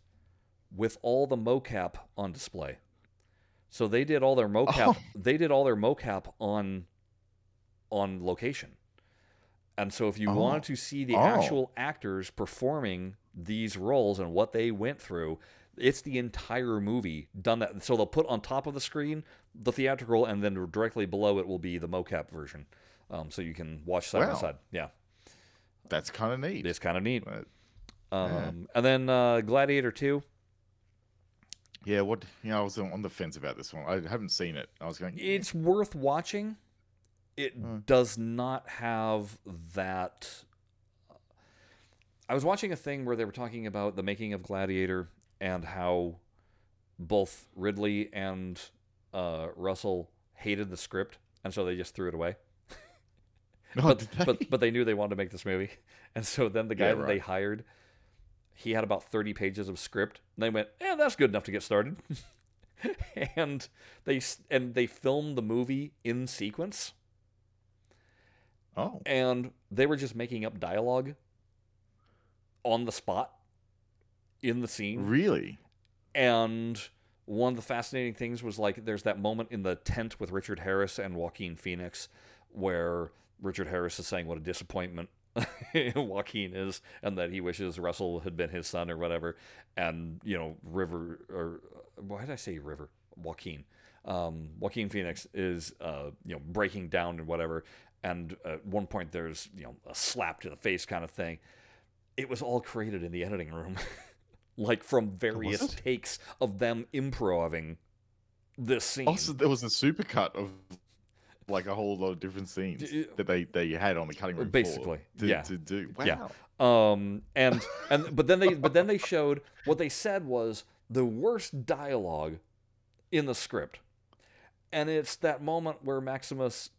with all the mocap on display. So they did all their mocap. Oh. They did all their mocap on location. And so if you wanted Oh. to see the Oh. actual actors performing these roles and what they went through, it's the entire movie done that. So they'll put on top of the screen the theatrical, and then directly below it will be the mocap version. So you can watch side by Wow. side. Yeah, That's kind of neat. it's kind of neat. Yeah. And then Gladiator 2. Yeah, what I was on the fence about this one. I haven't seen it. I was going. It's worth watching. It does not have that. I was watching a thing where they were talking about the making of Gladiator and how both Ridley and Russell hated the script, and so they just threw it away. Oh, did they? But they knew they wanted to make this movie, and so then the guy Yeah, that they right. hired, he had about 30 pages of script, and they went, "Yeah, that's good enough to get started." and they filmed the movie in sequence, Oh, and they were just making up dialogue on the spot in the scene. really? And one of the fascinating things was like there's that moment in the tent with Richard Harris and Joaquin Phoenix where Richard Harris is saying what a disappointment Joaquin is, and that he wishes Russell had been his son or whatever. And River, or why did I say River? Joaquin. Joaquin Phoenix is breaking down and whatever. And at one point there's a slap to the face kind of thing. It was all created in the editing room, like from various Was it? takes of them improvising this scene. Also, there was a supercut of like a whole lot of different scenes that they had on the cutting room Basically, floor to do. Wow. Yeah. But then they showed what they said was the worst dialogue in the script. And it's that moment where Maximus,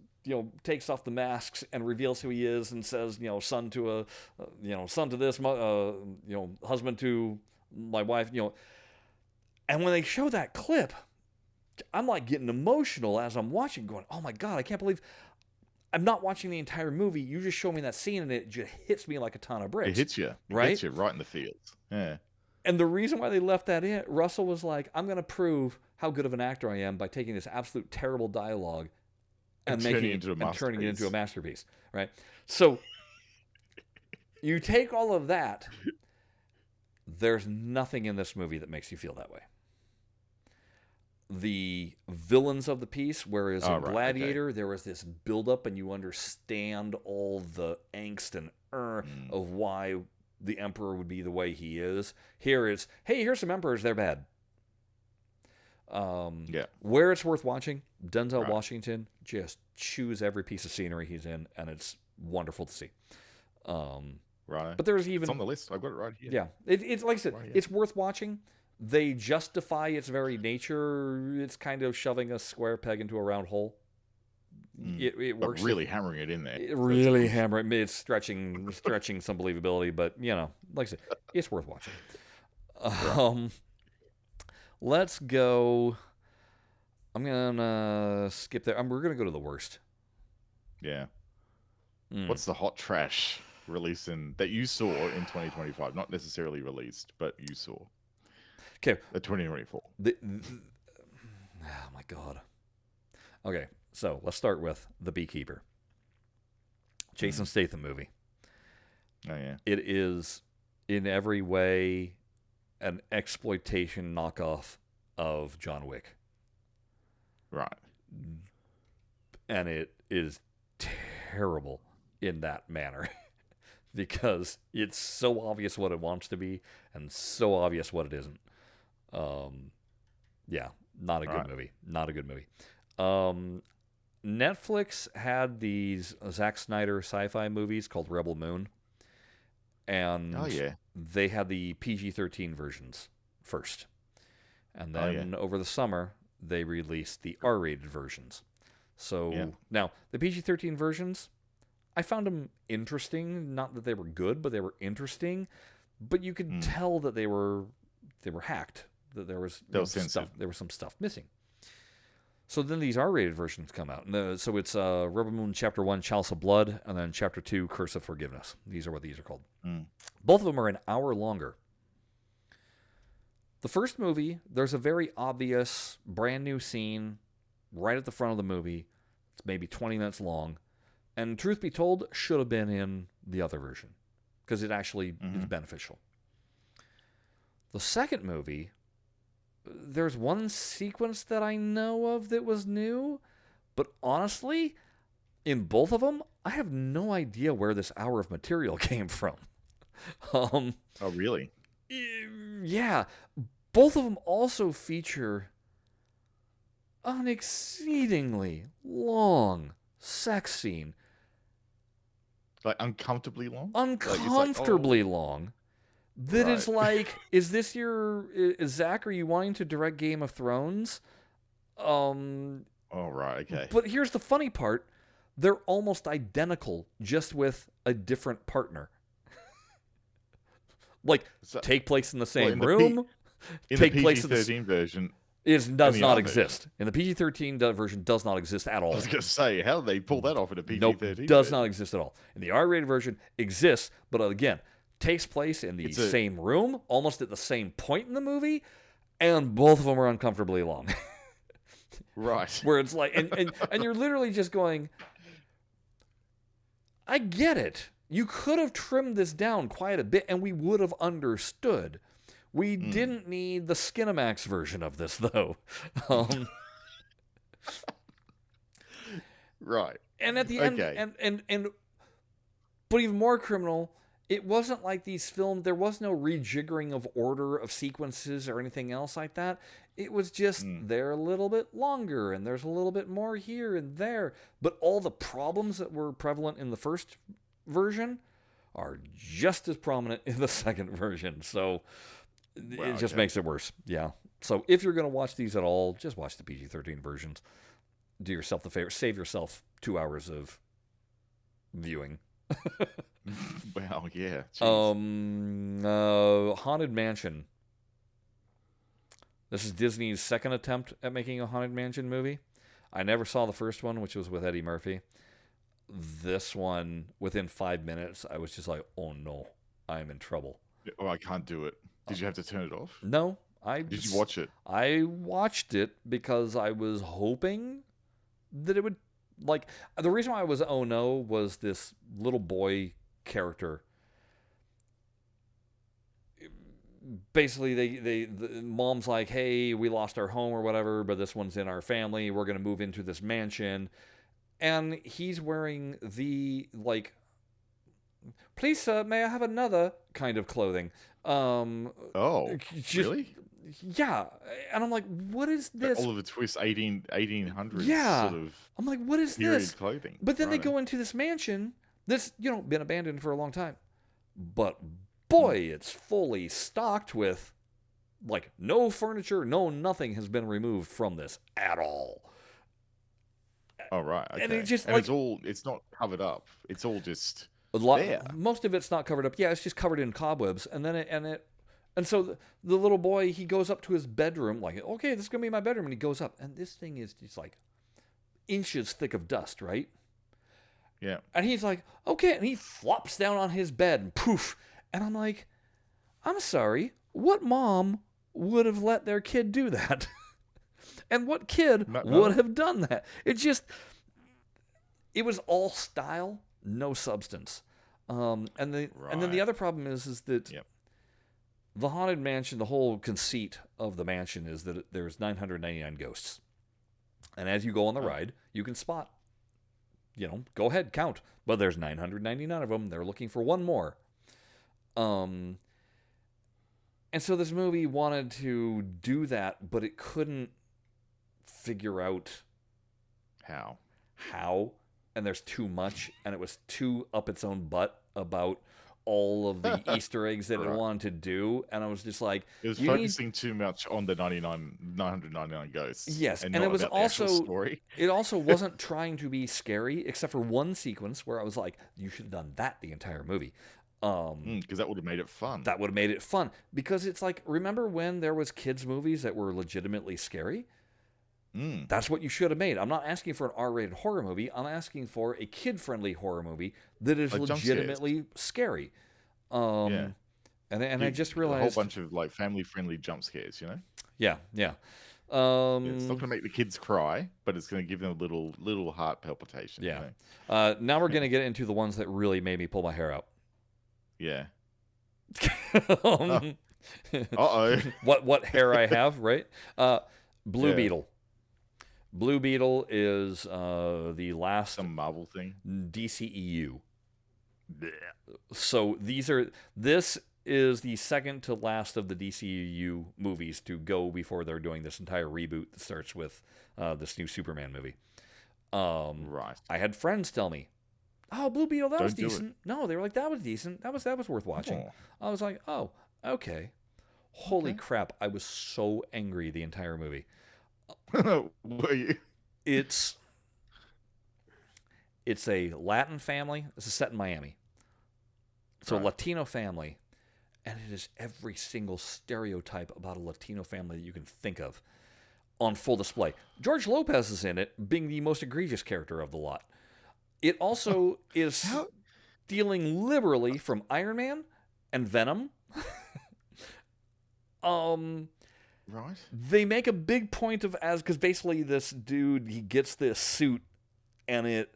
takes off the masks and reveals who he is and says, son to son to this, husband to my wife, And when they show that clip, I'm like getting emotional as I'm watching, going, oh my God, I can't believe I'm not watching the entire movie. You just show me that scene and it just hits me like a ton of bricks. It hits you. Right? It hits you right in the feels. Yeah. And the reason why they left that in, Russell was like, I'm going to prove how good of an actor I am by taking this absolute terrible dialogue and turning it into a masterpiece. Right? So you take all of that. There's nothing in this movie that makes you feel that way. The villains of the piece, whereas in Gladiator, there was this buildup and you understand all the angst and of why the Emperor would be the way he is. Here it's, hey, here's some Emperors, they're bad. Where it's worth watching, Denzel Washington just chews every piece of scenery he's in, and it's wonderful to see. But there's even... It's on the list. I've got it right here. Yeah. It's like I said, it's worth watching. They justify its very nature. It's kind of shoving a square peg into a round hole. It works. But really hammering it in there. It's stretching some believability, but like I said, it's worth watching. Let's go. I'm gonna skip there. We're gonna go to the worst. Yeah. What's the hot trash releasing that you saw in 2025? Not necessarily released, but you saw. Okay. 2024. Oh my God. Okay, so let's start with The Beekeeper. Jason Statham movie. Oh yeah. It is in every way an exploitation knockoff of John Wick. Right. And it is terrible in that manner because it's so obvious what it wants to be and so obvious what it isn't. Not a good movie. Not a good movie. Netflix had these Zack Snyder sci-fi movies called Rebel Moon, and they had the PG-13 versions first, and then over the summer they released the R-rated versions. So now the PG-13 versions, I found them interesting. Not that they were good, but they were interesting. But you could tell that they were hacked. That there was some stuff missing. So then these R-rated versions come out. And so it's Rebel Moon Chapter 1, Chalice of Blood, and then Chapter 2, Curse of Forgiveness. These are what these are called. Both of them are an hour longer. The first movie, there's a very obvious brand new scene right at the front of the movie. It's maybe 20 minutes long. And truth be told, should have been in the other version because it actually is beneficial. The second movie, there's one sequence that I know of that was new, but honestly, in both of them, I have no idea where this hour of material came from. Oh, really? Yeah. Both of them also feature an exceedingly long sex scene. Like uncomfortably long? Uncomfortably long. That is like, is this Zach, are you wanting to direct Game of Thrones? Okay. But here's the funny part. They're almost identical, just with a different partner. Take place in the same room. In the PG-13 version. Does not exist. In the PG-13 version, does not exist at all. I was going to say, how did they pull that off in a PG-13 Nope, does not exist at all. In the R-rated version, exists, but again, takes place in the same room, almost at the same point in the movie, and both of them are uncomfortably long. Right. Where it's like, and you're literally just going, I get it. You could have trimmed this down quite a bit, and we would have understood. We didn't need the Skinamax version of this, though. Right. And at the end, but even more criminal it wasn't like these films, there was no rejiggering of order of sequences or anything else like that. It was just they're a little bit longer and there's a little bit more here and there. But all the problems that were prevalent in the first version are just as prominent in the second version. So it just makes it worse. Yeah. So if you're going to watch these at all, just watch the PG-13 versions. Do yourself the favor. Save yourself 2 hours of viewing. Wow, yeah. Haunted Mansion. This is Disney's second attempt at making a Haunted Mansion movie. I never saw the first one, which was with Eddie Murphy. This one, within 5 minutes, I was just like, oh no, I'm in trouble. Oh, I can't do it. Did you have to turn it off? No. Did you watch it? I watched it because I was hoping that it would, like, the reason why I was oh no was this little boy character. Basically, the mom's like, hey, we lost our home or whatever, but this one's in our family. We're going to move into this mansion. And he's wearing the, like, please, sir, may I have another kind of clothing? Really? Yeah. And I'm like, what is this? Oliver Twist 1800s yeah. sort of I'm like, what is period this? clothing. But then they go into this mansion that's, been abandoned for a long time. But boy, it's fully stocked with, like, no furniture, no nothing has been removed from this at all. Oh, right. Okay. And it just, and like, it's not covered up. It's all just there. Most of it's not covered up. Yeah, it's just covered in cobwebs. And then and so the little boy, he goes up to his bedroom, like, okay, this is going to be my bedroom. And he goes up, and this thing is just like inches thick of dust, right? Yeah. And he's like, okay. And he flops down on his bed and poof. And I'm like, I'm sorry, what mom would have let their kid do that? And what kid would have done that? It was all style, no substance. And then the other problem is that the Haunted Mansion, the whole conceit of the mansion is that there's 999 ghosts. And as you go on the ride, you can spot, go ahead, count. But there's 999 of them. They're looking for one more. And so this movie wanted to do that, but it couldn't figure out how, and there's too much, and it was too up its own butt about all of the Easter eggs that it wanted to do, and I was just like, it was focusing too much on the 999 ghosts. Yes, and it was also story. It also wasn't trying to be scary, except for one sequence where I was like, you should have done that the entire movie. Because that would have made it fun. That would have made it fun. Because it's like, remember when there was kids' movies that were legitimately scary? That's what you should have made. I'm not asking for an R-rated horror movie. I'm asking for a kid-friendly horror movie that is like legitimately scary. And I just realized a whole bunch of like family-friendly jump scares. Yeah. It's not going to make the kids cry, but it's going to give them a little heart palpitation. Yeah. Now we're going to get into the ones that really made me pull my hair out. Yeah. What hair I have, right? Blue Beetle. Blue Beetle is the last some Marvel thing. DCEU. So this is the second to last of the DCEU movies to go before they're doing this entire reboot that starts with this new Superman movie. Right. I had friends tell me, "Oh, Blue Beetle, that was decent." No, they were like, "That was decent. That was worth watching." I was like, "Oh, okay." Holy crap! I was so angry the entire movie. Were you? It's a Latin family. This is set in Miami. So a Latino family, and it is every single stereotype about a Latino family that you can think of on full display. George Lopez is in it, being the most egregious character of the lot. It also is stealing liberally from Iron Man and Venom. Right. They make a big point of because basically this dude, he gets this suit and it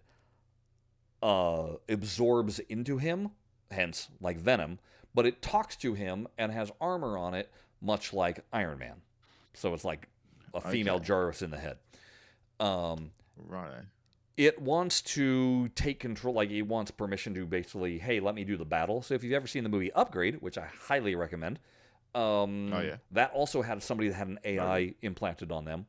absorbs into him, hence like Venom, but it talks to him and has armor on it, much like Iron Man. So it's like a female Jarvis in the head. Right. it wants to take control, like it wants permission to basically, hey, let me do the battle. So if you've ever seen the movie Upgrade, which I highly recommend, Oh yeah. that also had somebody that had an No, AI implanted on them.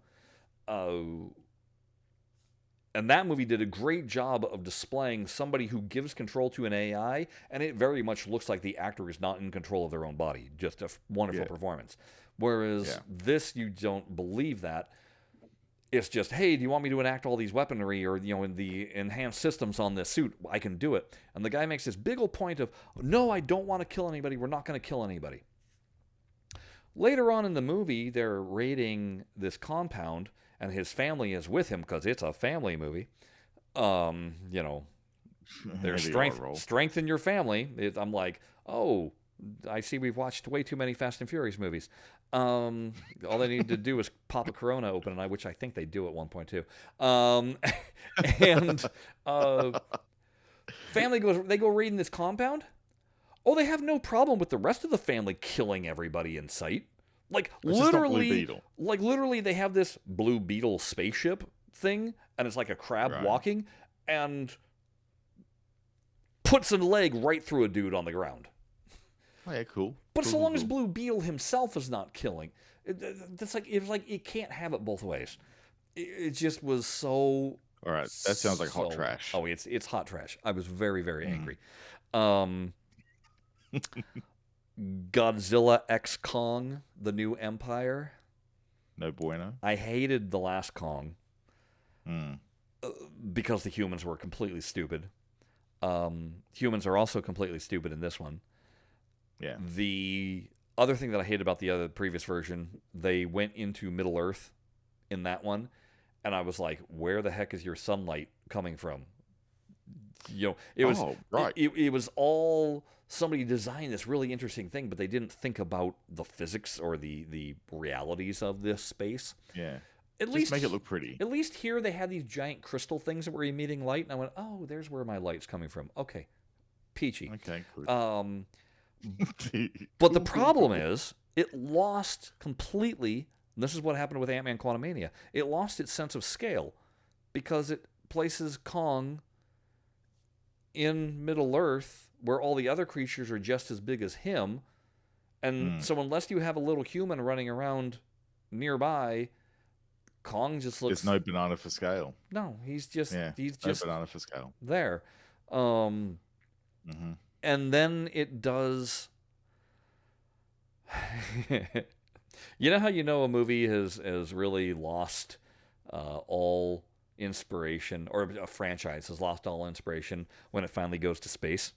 And that movie did a great job of displaying somebody who gives control to an AI, and it very much looks like the actor is not in control of their own body. Just a wonderful performance. Whereas this, you don't believe that. It's just, hey, do you want me to enact all these weaponry or, in the enhanced systems on this suit? I can do it. And the guy makes this big old point of, no, I don't want to kill anybody. We're not going to kill anybody. Later on in the movie, they're raiding this compound, and his family is with him because it's a family movie. There's strength in your family. I'm like, oh, I see we've watched way too many Fast and Furious movies. All they need to do is pop a Corona open, which I think they do at one point too. And family they go raiding this compound. Oh, they have no problem with the rest of the family killing everybody in sight. Like literally, they have this Blue Beetle spaceship thing, and it's like a crab walking, and puts a leg right through a dude on the ground. Oh yeah, cool. But so long as Blue Beetle himself is not killing, it's like it can't have it both ways. It just was so. All right, that sounds like hot trash. Oh, it's hot trash. I was very, very angry. Godzilla X Kong, the new Empire. No bueno. I hated the last Kong because the humans were completely stupid. Humans are also completely stupid in this one. Yeah. The other thing that I hate about the previous version, they went into Middle Earth in that one, and I was like, where the heck is your sunlight coming from? It was it was all somebody designed this really interesting thing, but they didn't think about the physics or the realities of this space. Yeah. At least make it look pretty. At least here they had these giant crystal things that were emitting light, and I went, oh, there's where my light's coming from. Okay. Peachy. Okay, cool. But the problem is, it lost completely, and this is what happened with Ant-Man Quantumania, it lost its sense of scale because it places Kong in Middle Earth where all the other creatures are just as big as him, and so unless you have a little human running around nearby, Kong just looks... There's no banana for scale. No, he's just no banana for scale. There. And then it does... You know how a movie has really lost all inspiration, or a franchise has lost all inspiration when it finally goes to space?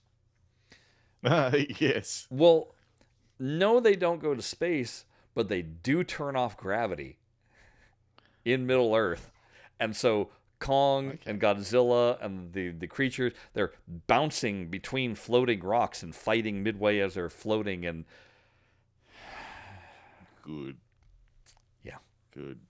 Yes. Well, no, they don't go to space, but they do turn off gravity in Middle Earth. And so Kong and Godzilla and the creatures, they're bouncing between floating rocks and fighting midway as they're floating. And good. Yeah. Good.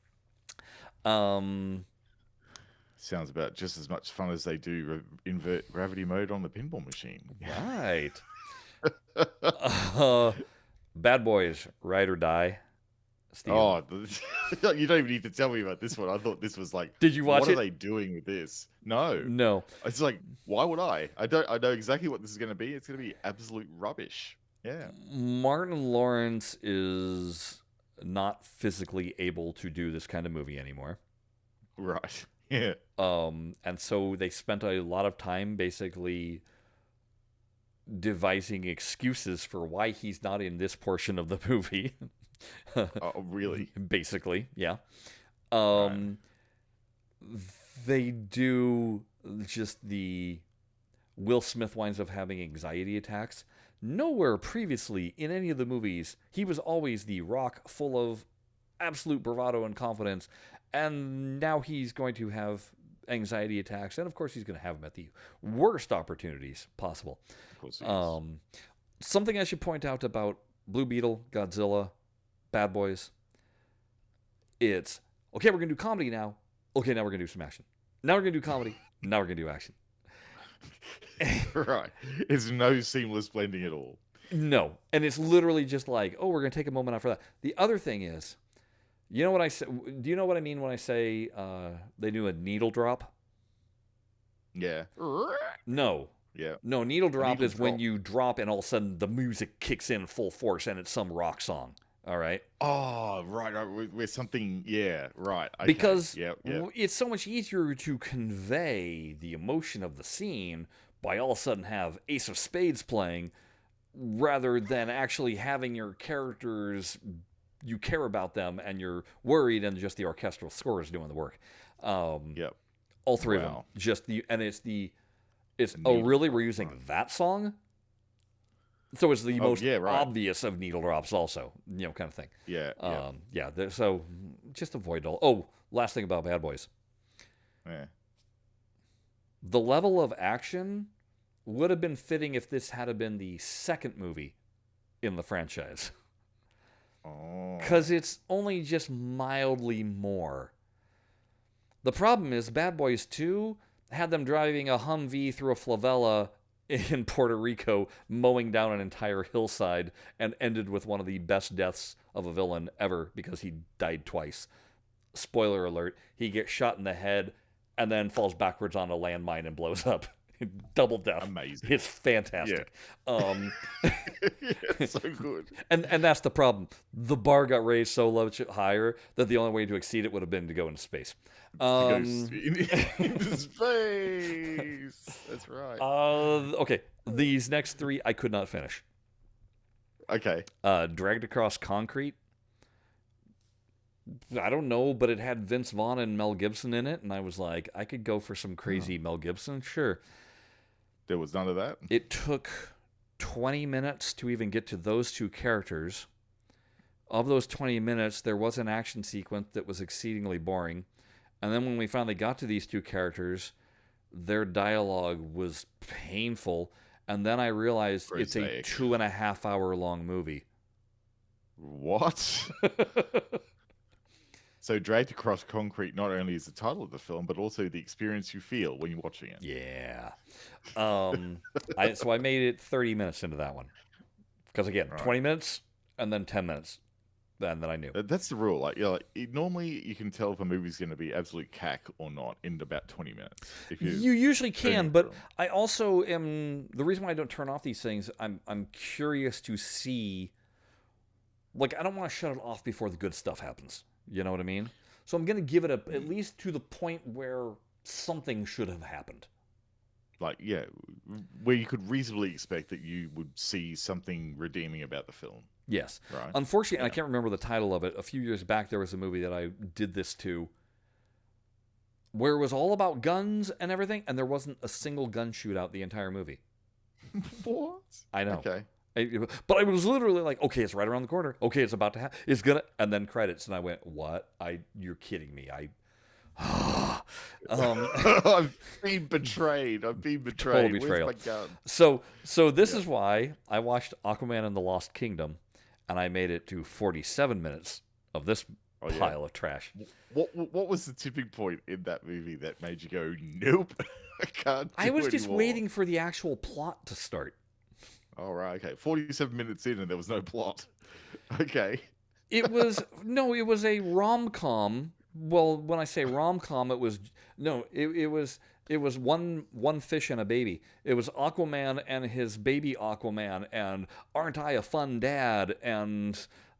Sounds about just as much fun as they do invert gravity mode on the pinball machine. Right. Bad Boys, Ride or Die. Steve. Oh, you don't even need to tell me about this one. I thought this was like, did you watch it? What are they doing with this? No. It's like, why would I? I know exactly what this is going to be. It's going to be absolute rubbish. Yeah. Martin Lawrence is not physically able to do this kind of movie anymore. Right. Yeah. And so they spent a lot of time basically devising excuses for why he's not in this portion of the movie. Oh, really? Basically, yeah. Right. They do just the... Will Smith winds up having anxiety attacks. Nowhere previously in any of the movies, he was always the Rock, full of absolute bravado and confidence, and now he's going to have anxiety attacks, and of course he's going to have them at the worst opportunities possible. Of course he is. Something I should point out about Blue Beetle, Godzilla, Bad Boys, it's, okay, we're going to do comedy now. Okay, now we're going to do some action. Now we're going to do comedy. Now we're going to do action. Right. It's no seamless blending at all. No. And it's literally just like, oh, we're going to take a moment out for that. The other thing is, you know what I say? Do you know what I mean when I say they do a needle drop? Yeah. No. Yeah. No, needle drop Needle is when drop. you drop and all of a sudden the music kicks in full force and it's some rock song. All right? Oh, right. With something. Yeah. Right. Okay. Because Yeah. Yeah. it's so much easier to convey the emotion of the scene by all of a sudden have Ace of Spades playing rather than actually having your characters, you care about them and you're worried and just the orchestral score is doing the work. Yep. All three of them. Wow. It's oh Needle really, drop. we're using Right. that song? So it's the Oh, most yeah. Right. obvious of needle drops also, kind of thing. Yeah. Yeah. So just avoid all. Oh, last thing about Bad Boys. Yeah. The level of action would have been fitting if this had been the second movie in the franchise. Oh. Because it's only just mildly more. The problem is Bad Boys 2 had them driving a Humvee through a favela in Puerto Rico, mowing down an entire hillside, and ended with one of the best deaths of a villain ever because he died twice. Spoiler alert, he gets shot in the head and then falls backwards on a landmine and blows up. Double death. Amazing. It's fantastic. It's so good. And that's the problem. The bar got raised so much higher that the only way to exceed it would have been to go into space. Into space. That's right. Okay, these next three I could not finish. Okay. Dragged Across Concrete. I don't know, but it had Vince Vaughn and Mel Gibson in it, and I was like, I could go for some crazy Mel Gibson, sure. There was none of that. It took 20 minutes to even get to those two characters. Of those 20 minutes, there was an action sequence that was exceedingly boring. And then when we finally got to these two characters, their dialogue was painful. And then I realized it's a 2.5 hour long movie. What? So Dragged Across Concrete not only is the title of the film, but also the experience you feel when you're watching it. Yeah. So I made it 30 minutes into that one. Because again, Right. 20 minutes and then 10 minutes. And then I knew. That's the rule. Normally you can tell if a movie's going to be absolute cack or not in about 20 minutes. If you usually can, but I also am... The reason why I don't turn off these things, I'm curious to see... Like, I don't want to shut it off before the good stuff happens. You know what I mean? So I'm going to give it at least to the point where something should have happened. Where you could reasonably expect that you would see something redeeming about the film. Yes. Right. Unfortunately, I can't remember the title of it. A few years back, there was a movie that I did this to where it was all about guns and everything, and there wasn't a single gun shootout the entire movie. What? I know. Okay. But I was literally like, okay, it's right around the corner. Okay, it's about to happen. It's gonna, and then credits, and I went, what? You're kidding me. I've been betrayed. Total betrayal. Where's my gun? So this is why I watched Aquaman and the Lost Kingdom, and I made it to 47 minutes of this pile of trash. What was the tipping point in that movie that made you go, nope, I can't do I was just anymore. waiting for the actual plot to start. All right, okay. 47 minutes in and there was no plot. Okay. It was a rom-com. Well, when I say rom-com, it was one fish and a baby. It was Aquaman and his baby Aquaman, and aren't I a fun dad? And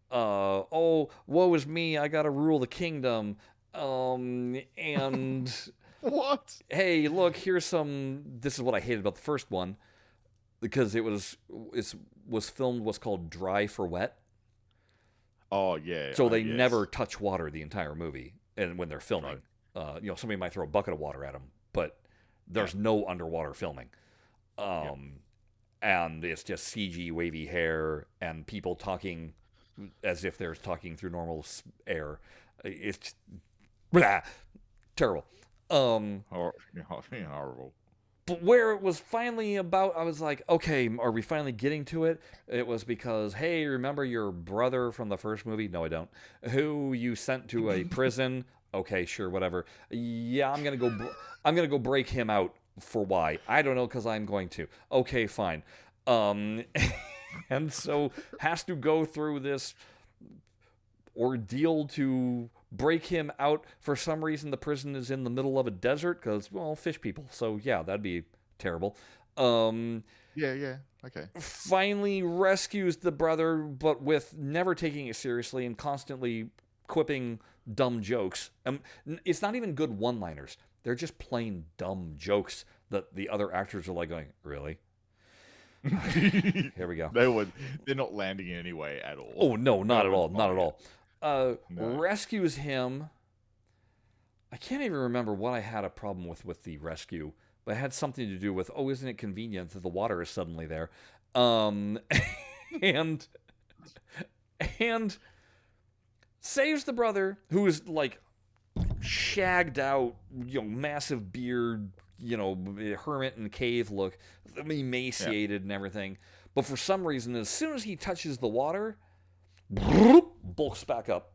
oh, woe is me, I gotta rule the kingdom. And What? hey, look, here's some. This is what I hated about the first one, because it was filmed what's called dry for wet. Oh yeah. So they never touch water the entire movie, and when they're filming, Right. Somebody might throw a bucket of water at them, but there's no underwater filming. And it's just CG wavy hair and people talking as if they're talking through normal air. It's just, blah, terrible. Horrible. But where it was finally about, I was like, okay, are we finally getting to it? It was because, hey, remember your brother from the first movie? No, I don't. Who you sent to a prison? Okay, sure, whatever. Yeah, I'm gonna go break him out. For why? I don't know, because I'm going to. Okay, fine. And so has to go through this ordeal to break him out. For some reason, the prison is in the middle of a desert because, well, fish people. So, yeah, that'd be terrible. Yeah. Okay. Finally rescues the brother, but with never taking it seriously and constantly quipping dumb jokes. It's not even good one-liners. They're just plain dumb jokes that the other actors are like going, really? Here we go. They're not landing in any way at all. Oh, no, not at all. Not at all. No. Rescues him. I can't even remember what I had a problem with the rescue, but it had something to do with, isn't it convenient that the water is suddenly there? And saves the brother, who is like shagged out, massive beard, hermit and cave look, emaciated and everything. But for some reason, as soon as he touches the water, bulks back up.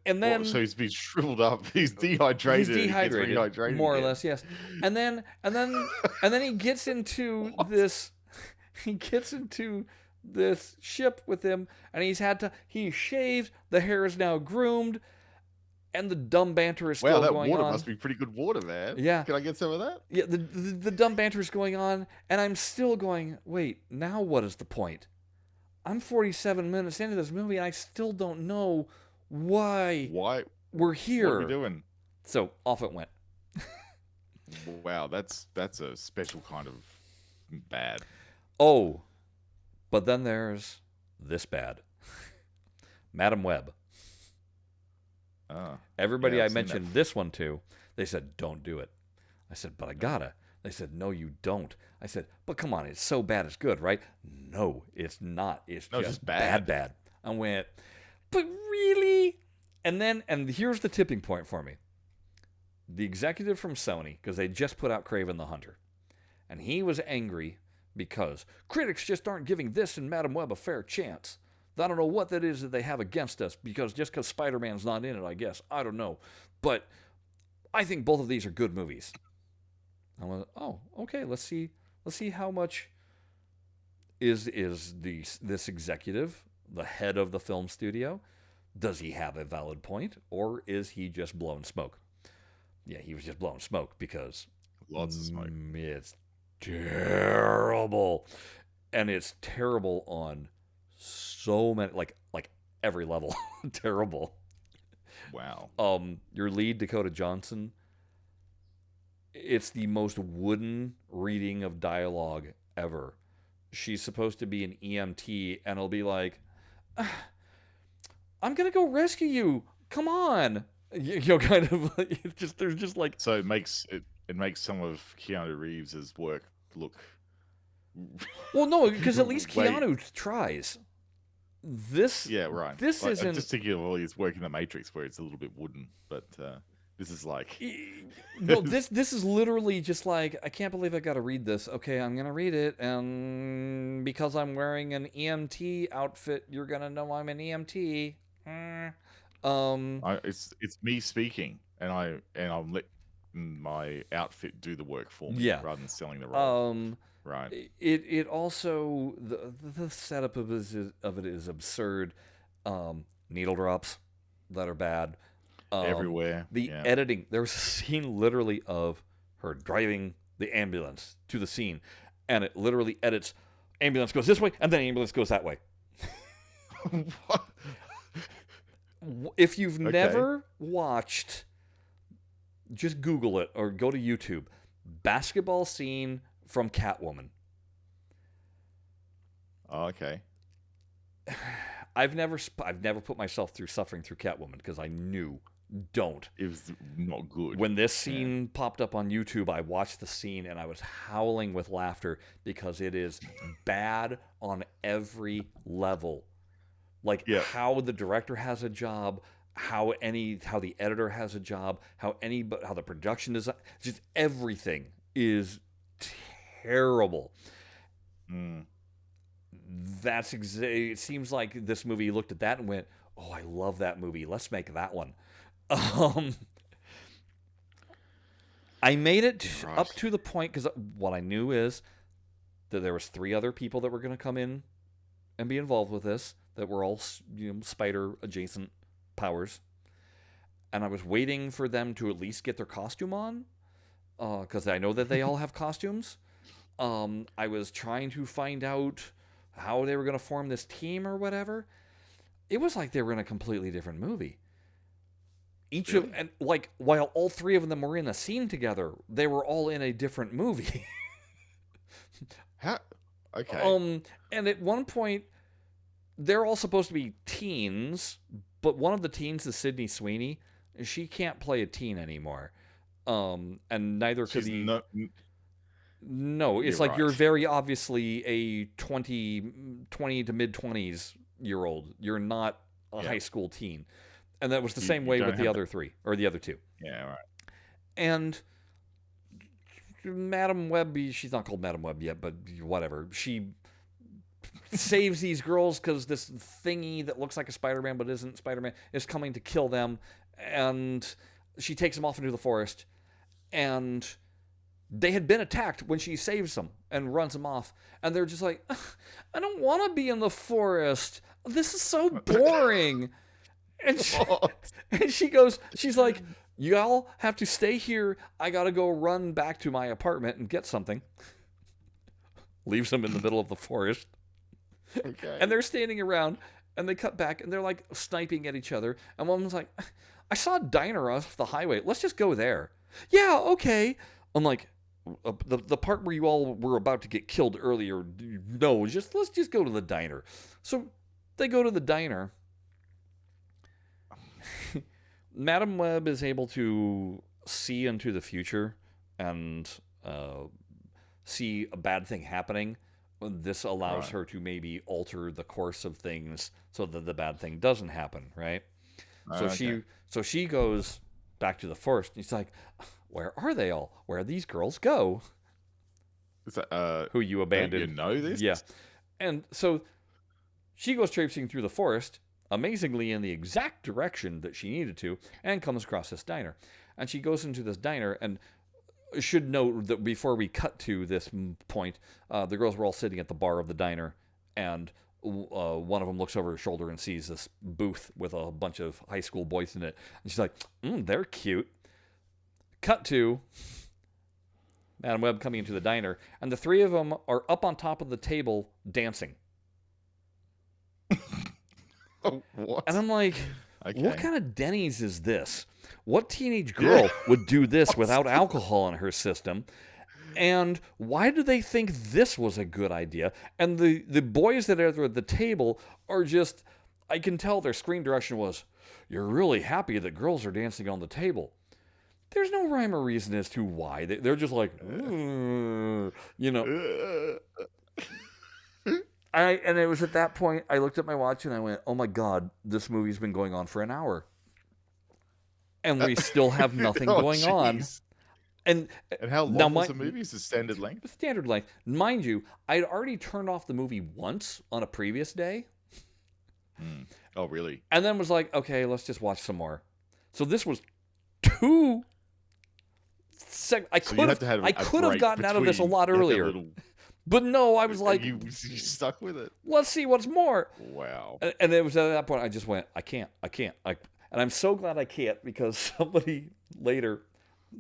And then, so he's been shriveled up. He's dehydrated. He's dehydrated, more or less, yes. And then he gets into this. He gets into this ship with him, and he's shaved. The hair is now groomed, and the dumb banter is still going on. Wow, that water must be pretty good water, man. Yeah. Can I get some of that? Yeah, the dumb banter is going on, and I'm still going, wait, now what is the point? I'm 47 minutes into this movie, and I still don't know why we're here. What are we doing? So off it went. Wow, that's a special kind of bad. Oh, but then there's this bad. Madam Web. Everybody I mentioned this one to, they said, don't do it. I said, but I gotta. They said, no, you don't. I said, but come on, it's so bad it's good, right? No, it's not. It's just bad. I went, but really? And here's the tipping point for me. The executive from Sony, because they just put out Kraven the Hunter, and he was angry because critics just aren't giving this and Madam Web a fair chance. I don't know what that is that they have against us, because Spider-Man's not in it, I guess. I don't know. But I think both of these are good movies. I went, oh, okay, let's see how much is this executive, the head of the film studio, does he have a valid point, or is he just blowing smoke? Yeah, he was just blowing smoke, because lots of smoke. It's terrible. And it's terrible on so many, like every level. Terrible. Wow. Your lead, Dakota Johnson, it's the most wooden reading of dialogue ever. She's supposed to be an EMT, and it'll be like, I'm gonna go rescue you. Come on. Kind of. There's just like. So it makes some of Keanu Reeves's work look. Well, no, because at least Keanu tries. This. Yeah, right. This isn't. I'm just thinking of all his work in The Matrix, where it's a little bit wooden, but this is like. No, this is literally just like, I can't believe I got to read this. Okay, I'm gonna read it, and because I'm wearing an EMT outfit, you're gonna know I'm an EMT. It's me speaking, and I'll let my outfit do the work for me, rather than selling the role. Right. It also, the setup of it is absurd. Needle drops that are bad. Everywhere. The editing. There was a scene literally of her driving the ambulance to the scene, and it literally edits. Ambulance goes this way, and then ambulance goes that way. What? If you've never watched, just Google it or go to YouTube. Basketball scene from Catwoman. Oh, okay. I've never put myself through suffering through Catwoman, because I knew don't. It was not good. When this scene popped up on YouTube, I watched the scene and I was howling with laughter, because it is bad on every level. Like how the director has a job, how the editor has a job, how the production is, just everything is terrible. It seems like this movie looked at that and went, "Oh, I love that movie. Let's make that one." I made it up to the point, because what I knew is that there was 3 other people that were going to come in and be involved with this. that were all spider adjacent powers, and I was waiting for them to at least get their costume on, because I know that they all have costumes. I was trying to find out how they were going to form this team or whatever. It was like they were in a completely different movie. Really? And like while all three of them were in a scene together, they were all in a different movie. How? Okay. And at one point, they're all supposed to be teens, but one of the teens is Sydney Sweeney. She can't play a teen anymore. And neither could She's the. no. No, it's You're like you're right. very obviously a 20 to mid 20s year old. You're not a Yeah. high school teen. And that was the You, same you way don't with the have other three, or the other two. Yeah. Right. And Madam Web, she's not called Madam Web yet, but whatever. She saves these girls because this thingy that looks like a Spider-Man but isn't Spider-Man is coming to kill them. And she takes them off into the forest. And they had been attacked when she saves them and runs them off. And they're just like, I don't want to be in the forest. This is so boring. And she goes, she's like, y'all have to stay here. I got to go run back to my apartment and get something. Leaves them in the middle of the forest. Okay. And they're standing around and they cut back and they're like sniping at each other. And one was like, I saw a diner off the highway. Let's just go there. Yeah, okay. I'm like, the part where you all were about to get killed earlier, no, let's just go to the diner. So they go to the diner. Madam Web is able to see into the future and see a bad thing happening. This allows her to maybe alter the course of things so that the bad thing doesn't happen, right? So she goes back to the forest. And she's like, "Where are they all? Where these girls go? Is that, Who you abandoned? don't you know this? Yeah." And so she goes traipsing through the forest, amazingly in the exact direction that she needed to, and comes across this diner. And she goes into this diner, and should note that before we cut to this point, the girls were all sitting at the bar of the diner, and one of them looks over her shoulder and sees this booth with a bunch of high school boys in it. And she's like, they're cute. Cut to Madam Web coming into the diner, and the three of them are up on top of the table dancing. Oh, what? And I'm like, Okay. what kind of Denny's is this? What teenage girl would do this without alcohol in her system? And why do they think this was a good idea? And the boys that are at the table are just, I can tell their screen direction was, you're really happy that girls are dancing on the table. There's no rhyme or reason as to why. They're just like, you know. And it was at that point I looked at my watch and I went, oh my God, this movie's been going on for an hour. And we still have nothing going on. And how long was the movie? Is it standard length? Standard length. Mind you, I'd already turned off the movie once on a previous day. Oh, really? And then was like, okay, let's just watch some more. So this was two. I could have gotten out of this a lot earlier. But no, I was like, you stuck with it. Let's see what's more. Wow. And it was at that point I just went, I can't. And I'm so glad I can't, because somebody later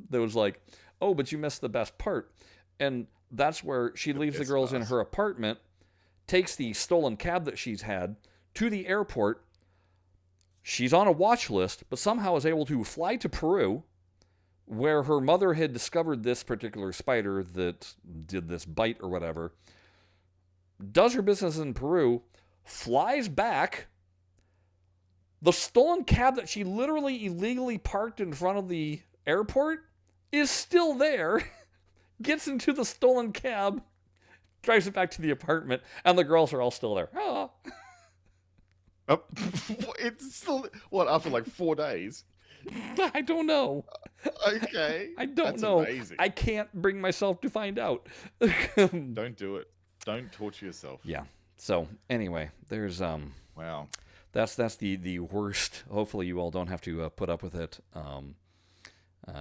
that was like, oh, but you missed the best part. And that's where she leaves the girls in her apartment, takes the stolen cab that she's had to the airport. She's on a watch list, but somehow is able to fly to Peru, where her mother had discovered this particular spider that did this bite or whatever, does her business in Peru, flies back. The stolen cab that she literally illegally parked in front of the airport is still there, gets into the stolen cab, drives it back to the apartment, and the girls are all still there. Oh. It's still, what, after like 4 days? I don't know. Okay. I don't know. Amazing. I can't bring myself to find out. Don't do it. Don't torture yourself. Yeah. So anyway, there's wow. That's the worst. Hopefully you all don't have to put up with it.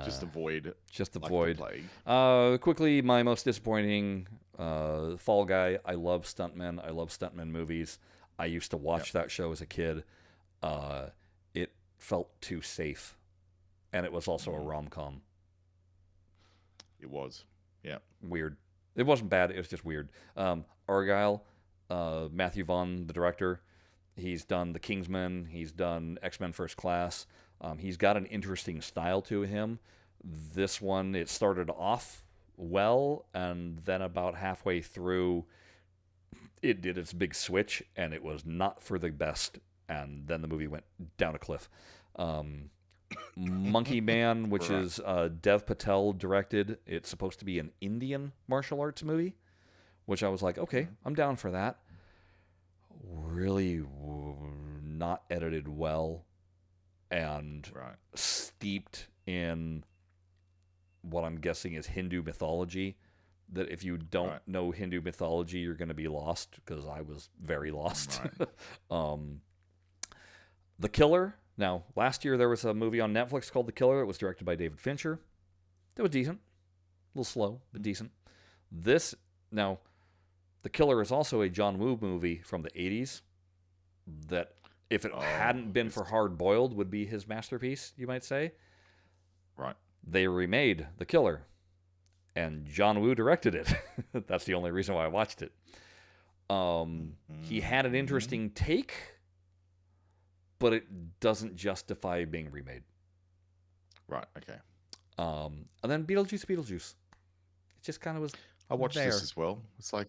Just avoid. Just like avoid. Quickly, my most disappointing Fall Guy. I love stuntmen. I love stuntmen movies. I used to watch that show as a kid. It felt too safe, and it was also a rom-com. It was. Yeah. Weird. It wasn't bad. It was just weird. Argyle, Matthew Vaughn, the director, he's done The Kingsman. He's done X-Men First Class. He's got an interesting style to him. This one, it started off well, and then about halfway through, it did its big switch, and it was not for the best. And then the movie went down a cliff. Monkey Man, which is Dev Patel directed. It's supposed to be an Indian martial arts movie, which I was like, okay, I'm down for that. Really not edited well and steeped in what I'm guessing is Hindu mythology. That if you don't know Hindu mythology, you're going to be lost, because I was very lost. The Killer. Now, last year there was a movie on Netflix called The Killer. It was directed by David Fincher. It was decent. A little slow, but decent. Now, The Killer is also a John Woo movie from the 80s that, if it hadn't been for Hard Boiled, would be his masterpiece, you might say. Right. They remade The Killer, and John Woo directed it. That's the only reason why I watched it. He had an interesting take, but it doesn't justify being remade. Right, okay. And then Beetlejuice. It just kind of was I watched there. this as well. It's like...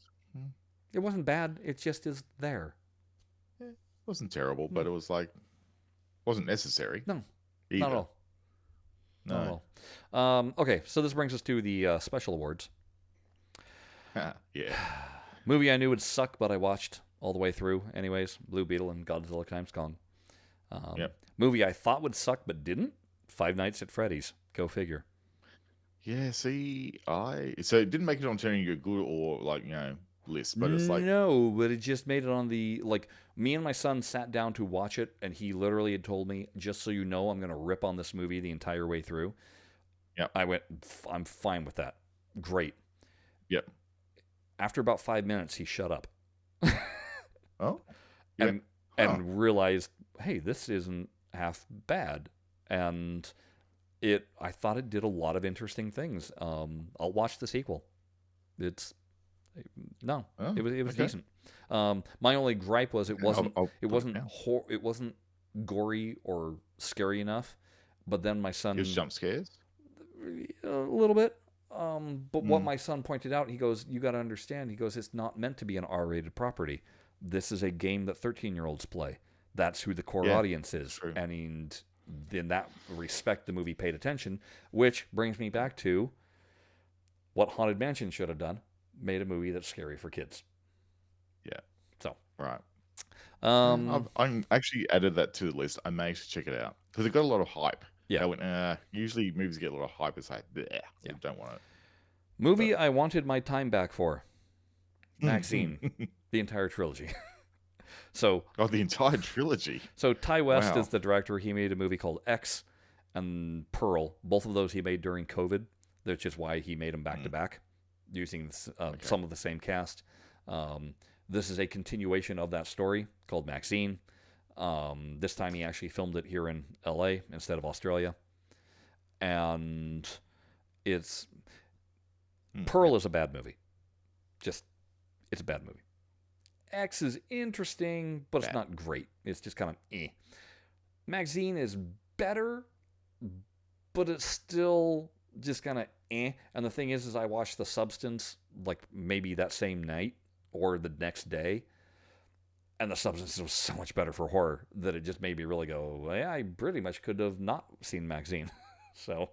It wasn't bad. It just is there. It wasn't terrible, but it was like... wasn't necessary. No, either. not at all. No. Not at all. Okay, so this brings us to the special awards. Yeah. Movie I knew would suck, but I watched all the way through anyways. Blue Beetle and Godzilla x Kong. Movie I thought would suck but didn't. Five Nights at Freddy's. Go figure. Yeah, see, so it didn't make it on turning your good or list, but it's like... No, but it just made it on the, me and my son sat down to watch it, and he literally had told me, just so you know, I'm going to rip on this movie the entire way through. Yep. I went, I'm fine with that. Great. Yep. After about 5 minutes, he shut up. Oh? And realized, hey, this isn't half bad. And I thought it did a lot of interesting things. I'll watch the sequel. It was decent. My only gripe was it wasn't gory or scary enough. But then my son... It was jump scares? A little bit. But what my son pointed out, he goes, you got to understand, he goes, it's not meant to be an R-rated property. This is a game that 13-year-olds play. That's who the core audience is. True. And in that respect, the movie paid attention, which brings me back to what Haunted Mansion should have done. Made a movie that's scary for kids. Yeah. So. Right. I actually added that to the list. I may actually check it out, because it got a lot of hype. Yeah. I went, usually movies get a lot of hype. It's like, I don't want it. Movie I wanted my time back for. Maxine. The entire trilogy. The entire trilogy. So Ty West is the director. He made a movie called X and Pearl. Both of those he made during COVID, which is why he made them back to back, using some of the same cast. This is a continuation of that story called Maxine. This time he actually filmed it here in LA instead of Australia. And Pearl is a bad movie. It's a bad movie. X is interesting, but it's not great. It's just kind of eh. Maxine is better, but it's still just kind of eh. And the thing is I watched The Substance maybe that same night or the next day. And The Substance was so much better for horror that it just made me really go, I pretty much could have not seen Maxine. So...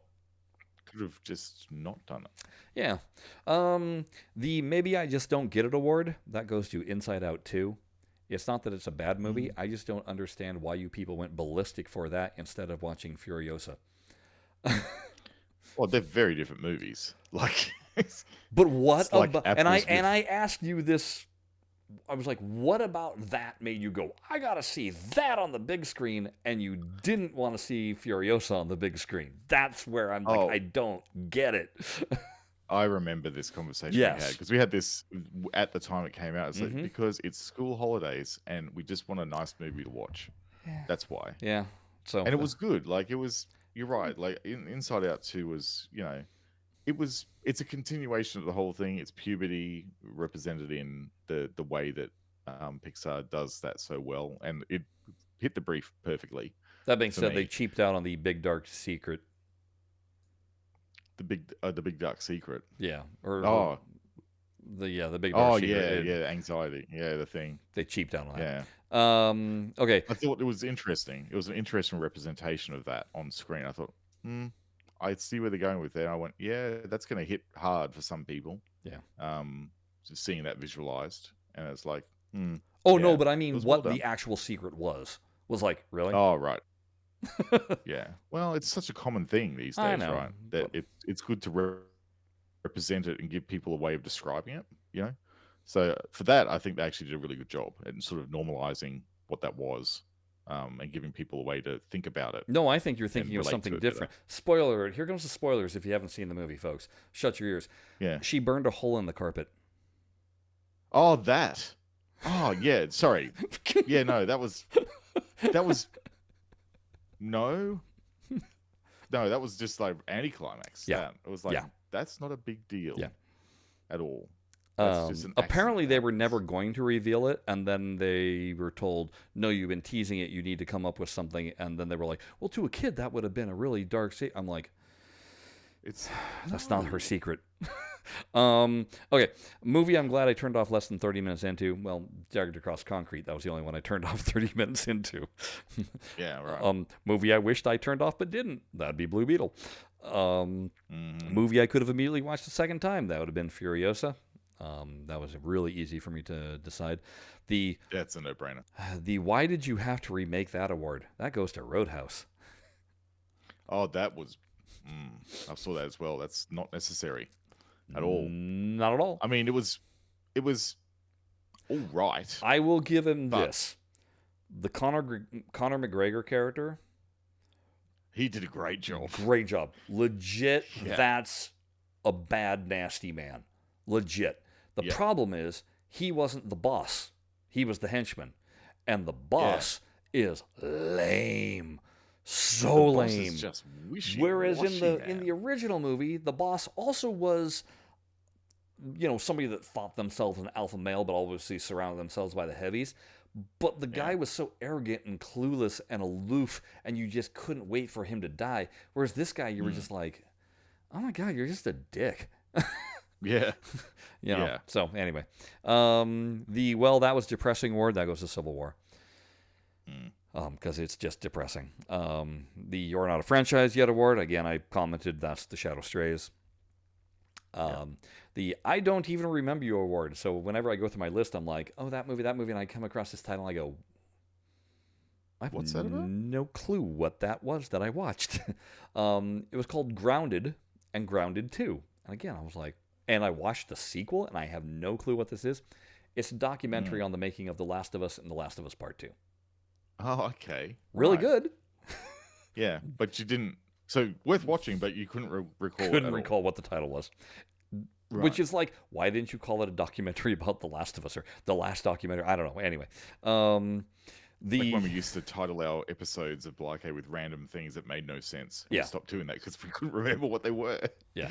could have just not done it. Yeah. The Maybe I Just Don't Get It award, that goes to Inside Out 2. It's not that it's a bad movie. I just don't understand why you people went ballistic for that instead of watching Furiosa. Well, they're very different movies. But what about... and I asked you this. I was like, what about that made you go, I gotta see that on the big screen, and you didn't want to see Furiosa on the big screen? That's where I'm like, I don't get it. I remember this conversation we had Yes. because we had this at the time it came out. It's like Mm-hmm. because it's school holidays and we just want a nice movie to watch. Yeah. That's why. Yeah. So And it was good. Like it was. You're right. Like Inside Out 2 was. It's a continuation of the whole thing. It's puberty represented in the way that Pixar does that so well, and it hit the brief perfectly that being for said, they me. cheaped out on the big dark secret. The big dark secret. Yeah. Or Oh, the big dark oh secret. yeah, anxiety. Yeah, the thing. They cheaped out on Yeah, that. Okay. I thought it was interesting. It was an interesting representation of that on screen. I thought, I see where they're going with that. I went, yeah, that's going to hit hard for some people. Yeah. Just seeing that visualized, and it's like, Oh yeah, no, but I it mean, was well what done. the actual secret was like really. Oh, right. Yeah. Well, it's such a common thing these I days, know, right? That it's good to represent it and give people a way of describing it, you know? So for that, I think they actually did a really good job at sort of normalizing what that was, and giving people a way to think about it No, I think you're and thinking of relate to something it better. different. Spoiler alert. Here comes the spoilers if you haven't seen the movie, folks. Shut your ears. Yeah. She burned a hole in the carpet. Oh, that. Oh, yeah. Sorry. Yeah, no, that was no. No, that was just like anticlimax. Yeah. That. It was like, Yeah. that's not a big deal Yeah. at all. That's just an Apparently, accident they that were never happens. going to reveal it, and then they were told, "No, you've been teasing it. You need to come up with something." And then they were like, "Well, to a kid, that would have been a really dark secret." I'm like, It's "That's not her secret." Okay, movie. I'm glad I turned off less than 30 minutes into. Well, Jagged Across Concrete. That was the only one I turned off 30 minutes into. Yeah, right. Movie I wished I turned off but didn't. That'd be Blue Beetle. Movie I could have immediately watched a second time. That would have been Furiosa. That was really easy for me to decide. That's a no-brainer. The Why Did You Have to Remake That award? That goes to Roadhouse. Oh, that was. I saw that as well. That's not necessary at all. Not at all. I mean, it was all right. I will give him But- this. The Conor McGregor character, He did a great job. great job. Legit, Yeah. that's a bad, nasty man. Legit. The Yeah. problem is, he wasn't the boss. He was the henchman. And the boss is lame. So The boss lame. is just Whereas in wishy-washy, the original movie, the boss also was, somebody that thought themselves an alpha male, but obviously surrounded themselves by the heavies. But the guy Yeah. was so arrogant and clueless and aloof, and you just couldn't wait for him to die. Whereas this guy, you were just like, oh my God, you're just a dick. Yeah. Yeah. So anyway, that was depressing award. That goes to Civil War. Because it's just depressing. The You're Not a Franchise Yet award, again, I commented that's The Shadow Strays. The I Don't Even Remember You award. So whenever I go through my list, I'm like, oh, that movie, and I come across this title, and I go, I have What's that about? no clue what that was that I watched. It was called Grounded and Grounded 2. And again, I was like, and I watched the sequel, and I have no clue what this is. It's a documentary on the making of The Last of Us and The Last of Us Part 2. Oh, okay. Really Right. good. Yeah, but you didn't. So worth watching, but you couldn't recall. Couldn't recall what the title was. Right. Which is like, why didn't you call it a documentary about The Last of Us or the last documentary? I don't know. Anyway, Like when we used to title our episodes of BlahCade with random things that made no sense. We stopped doing that because we couldn't remember what they were. Yeah.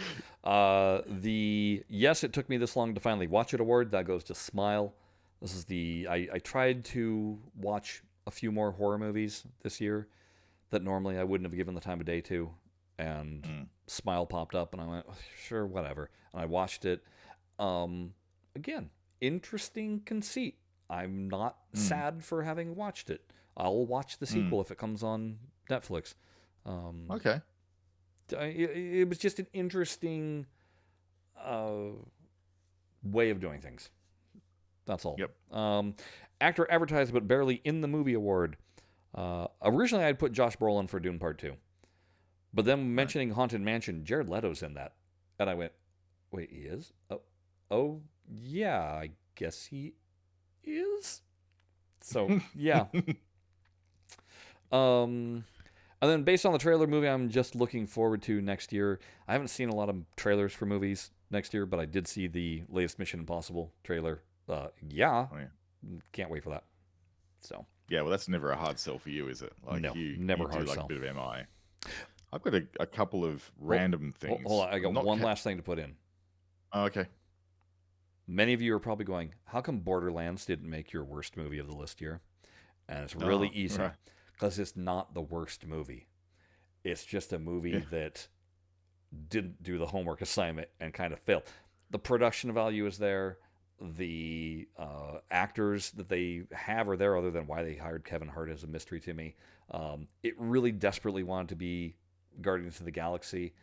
Yes, it took me this long to finally watch it award. That goes to Smile. This is I tried to watch a few more horror movies this year that normally I wouldn't have given the time of day to. And Smile popped up, and I went, sure, whatever. And I watched it. Again, interesting conceit. I'm not sad for having watched it. I'll watch the sequel if it comes on Netflix. Okay. It was just an interesting way of doing things. That's all. Yep. Actor advertised but barely in the movie award. Originally, I'd put Josh Brolin for Dune Part 2. But then mentioning Haunted Mansion, Jared Leto's in that. And I went, wait, he is? Oh yeah, I guess he is. So, yeah. And then based on the trailer movie I'm just looking forward to next year, I haven't seen a lot of trailers for movies. next year, but I did see the latest Mission Impossible trailer. Yeah, Oh, yeah. can't wait for that. So Yeah, well, that's never a hard sell for you, is it? Like no, you never do hard like a sell. bit of MI. I've got a couple of Hold, random hold things. on, I got Not one last thing to put in. oh, okay. Many of you are probably going, "How come Borderlands didn't make your worst movie of the list here?" And it's really Oh, easy right. because it's not the worst movie. It's just a movie Yeah. that didn't do the homework assignment and kind of failed. The production value is there. The actors that they have are there, other than why they hired Kevin Hart, is a mystery to me. It really desperately wanted to be Guardians of the Galaxy.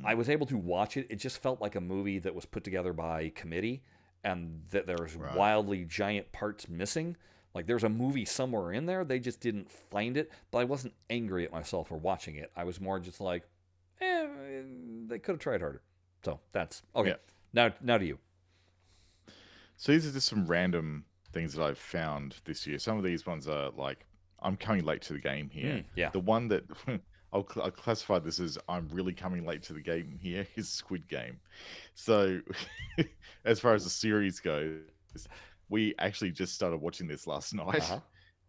I Mm, was able to watch it. It just felt like a movie that was put together by committee, and that there's right. wildly giant parts missing. Like there's a movie somewhere in there. They just didn't find it. But I wasn't angry at myself for watching it. I was more just like, eh, they could have tried harder. So that's okay. Yeah. Now to you. So these are just some random things that I've found this year. Some of these ones are like I'm coming late to the game here. Yeah. The one that I'll classify this as I'm really coming late to the game here is Squid Game. So as far as the series goes, we actually just started watching this last Uh night, huh.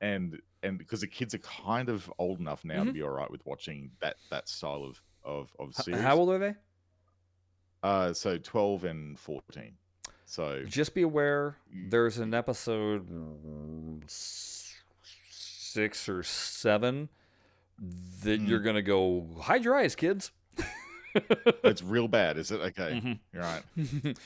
and because the kids are kind of old enough now to Mm-hmm. be all right with watching that style of How series. old are they? So 12 and 14. So Just be aware. y- There's an episode 6 or 7 that you're mm, gonna go hide your eyes, kids. it's real bad, is it? Okay, Mm-hmm. you're right.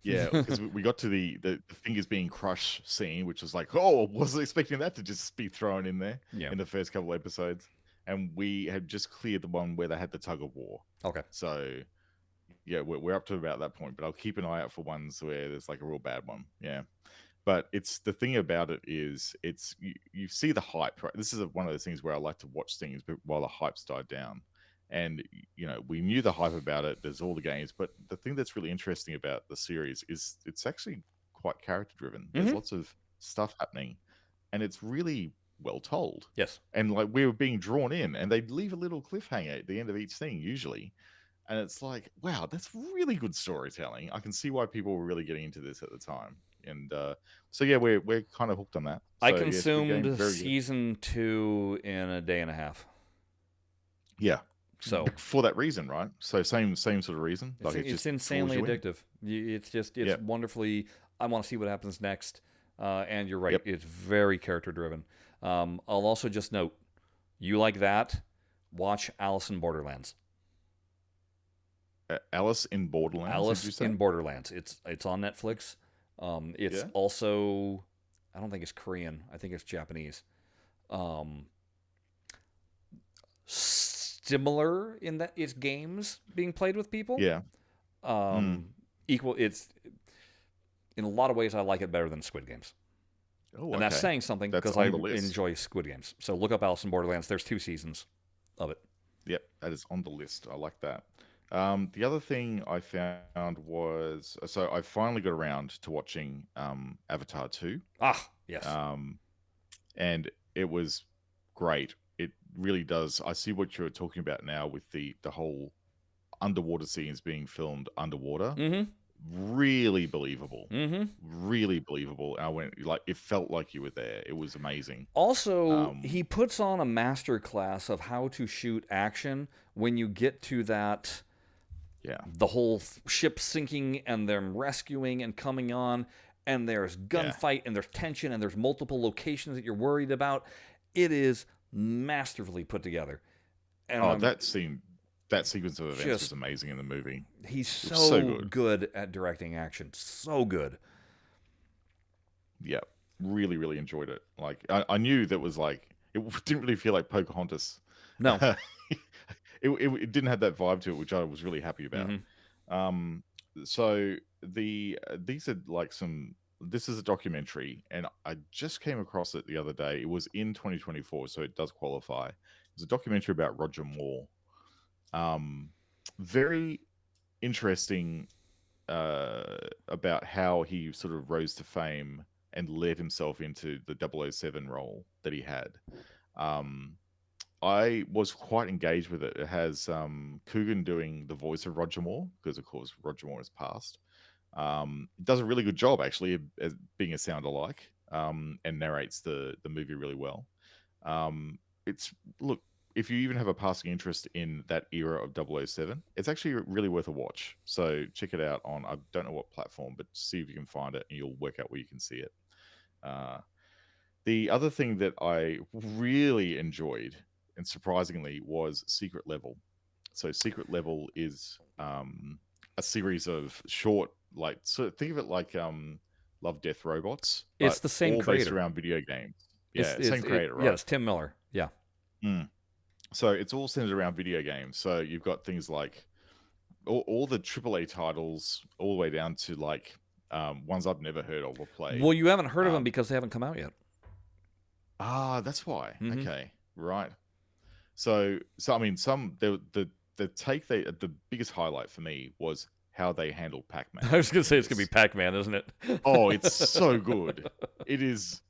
Yeah, because we got to the fingers being crushed scene, which was like, oh, wasn't expecting that to just be thrown in there Yeah. in the first couple episodes. And we had just cleared the one where they had the tug of war. Okay. So yeah, we're up to about that point, but I'll keep an eye out for ones where there's like a real bad one. Yeah. But it's the thing about it is it's you see the hype, right? This is one of those things where I like to watch things but while the hype's died down. And we knew the hype about it. There's all the games, but the thing that's really interesting about the series is it's actually quite character driven. There's Mm-hmm. lots of stuff happening, and it's really well told. Yes. And like we were being drawn in, and they'd leave a little cliffhanger at the end of each thing usually, and it's like, wow, that's really good storytelling. I can see why people were really getting into this at the time. And so yeah, we're kind of hooked on that. I So yeah, Squid Game, consumed very good. season 2 in a day and a half. Yeah, So for that reason, right? So same sort of reason. Like it it's just draws insanely you in. addictive. It's Yeah. wonderfully. I want to see what happens next. And you're right. Yep. It's very character driven. I'll also just note, you like that? Watch Alice in Borderlands. Alice in Borderlands, did you Alice say? in Borderlands. It's on Netflix. It's Yeah. also, I don't think it's Korean. I think it's Japanese. Um, Similar in that it's games being played with people. Yeah. Mm. Um, Equal. It's in a lot of ways I like it better than Squid Games, Oh, and that's okay. saying something That's because I on the list. enjoy Squid Games. So look up Alice in Borderlands. There's 2 seasons of it. Yep, that is on the list. I like that. The other thing I found was so I finally got around to watching Avatar 2. Ah, yes. And it was great. It really does. I see what you're talking about now with the whole underwater scenes being filmed underwater. Mm-hmm. Really believable. Mm-hmm. Really believable. I went like it felt like you were there. It was amazing. Also, Um, he puts on a master class of how to shoot action when you get to that yeah, the whole ship sinking and them rescuing and coming on, and there's yeah. gunfight and there's tension and there's multiple locations that you're worried about. It is masterfully put together, and Oh, I'm that sequence of events was just amazing in the movie. he's It was so so good. good at directing action, so good. Yeah, really, really enjoyed it. Like I knew that was like it didn't really feel like Pocahontas. No, It didn't have that vibe to it, which I was really happy about. hmm Um, so these are like some. This is a documentary, and I just came across it the other day. It was in 2024, so it does qualify. It's a documentary about Roger Moore. Um, Very interesting about how he sort of rose to fame and led himself into the 007 role that he had. Um, I was quite engaged with it. It has Coogan doing the voice of Roger Moore because, of course, Roger Moore has passed. Does a really good job actually as being a sound alike, and narrates the movie really well. It's look, if you even have a passing interest in that era of 007, it's actually really worth a watch. So check it out on, I don't know what platform, but see if you can find it and you'll work out where you can see it. Uh, the other thing that I really enjoyed, and surprisingly, was Secret Level. So Secret Level is a series of short, like, so think of it like Love, Death, Robots, It's but the same all based creator. around video games. It's Yeah, same creator, yeah, right? it's Tim Miller. Yeah. Mm. So it's all centered around video games. So you've got things like all the AAA titles, all the way down to like ones I've never heard of or played. Well, you haven't heard of them Um, because they haven't come out yet. that's why. Hmm. Okay, right. So I mean, the biggest highlight for me was how they handled Pac-Man I was gonna in say it's gonna be this. Pac-Man, isn't it? Oh, it's so good. It is.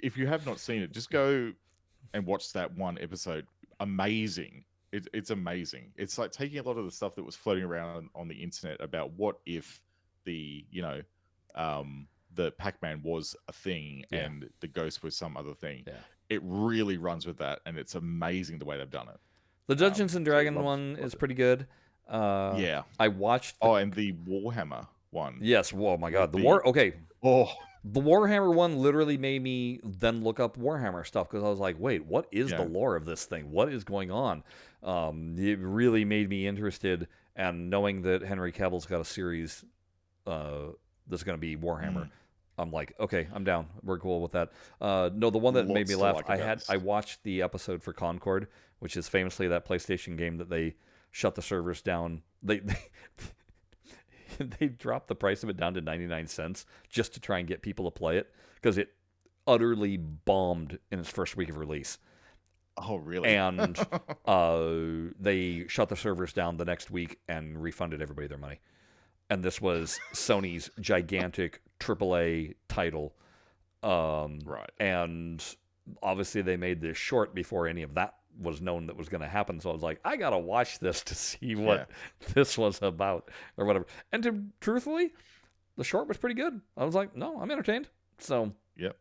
If you have not seen it, just go and watch that one episode. Amazing. It's amazing. It's like taking a lot of the stuff that was floating around on the internet about what if the the Pac-Man was a thing Yeah. and the ghost was some other thing. Yeah. It really runs with that, and it's amazing the way they've done it. The Dungeons and So Dragon one love is it. pretty good. Yeah. I watched the Oh, and the Warhammer one yes. Oh my god, with the the war. Okay, oh the Warhammer one literally made me then look up Warhammer stuff because I was like, wait, what is the yeah. lore of this thing? What is going on? It really made me interested, and knowing that Henry Cavill's got a series that's going to be Warhammer. Mm. I'm like, okay, I'm down. We're cool with that. No, the one that made me Lots to laugh, like about this. I watched the episode for Concord, which is famously that PlayStation game that they shut the servers down. They dropped the price of it down to 99 cents just to try and get people to play it because it utterly bombed in its first week of release. Oh, really? And they shut the servers down the next week and refunded everybody their money. And this was Sony's gigantic AAA title. Right. And obviously they made this short before any of that was known that was going to happen. So I was like, I got to watch this to see what this was about or whatever. And truthfully, the short was pretty good. I was like, no, I'm entertained. So, Yep.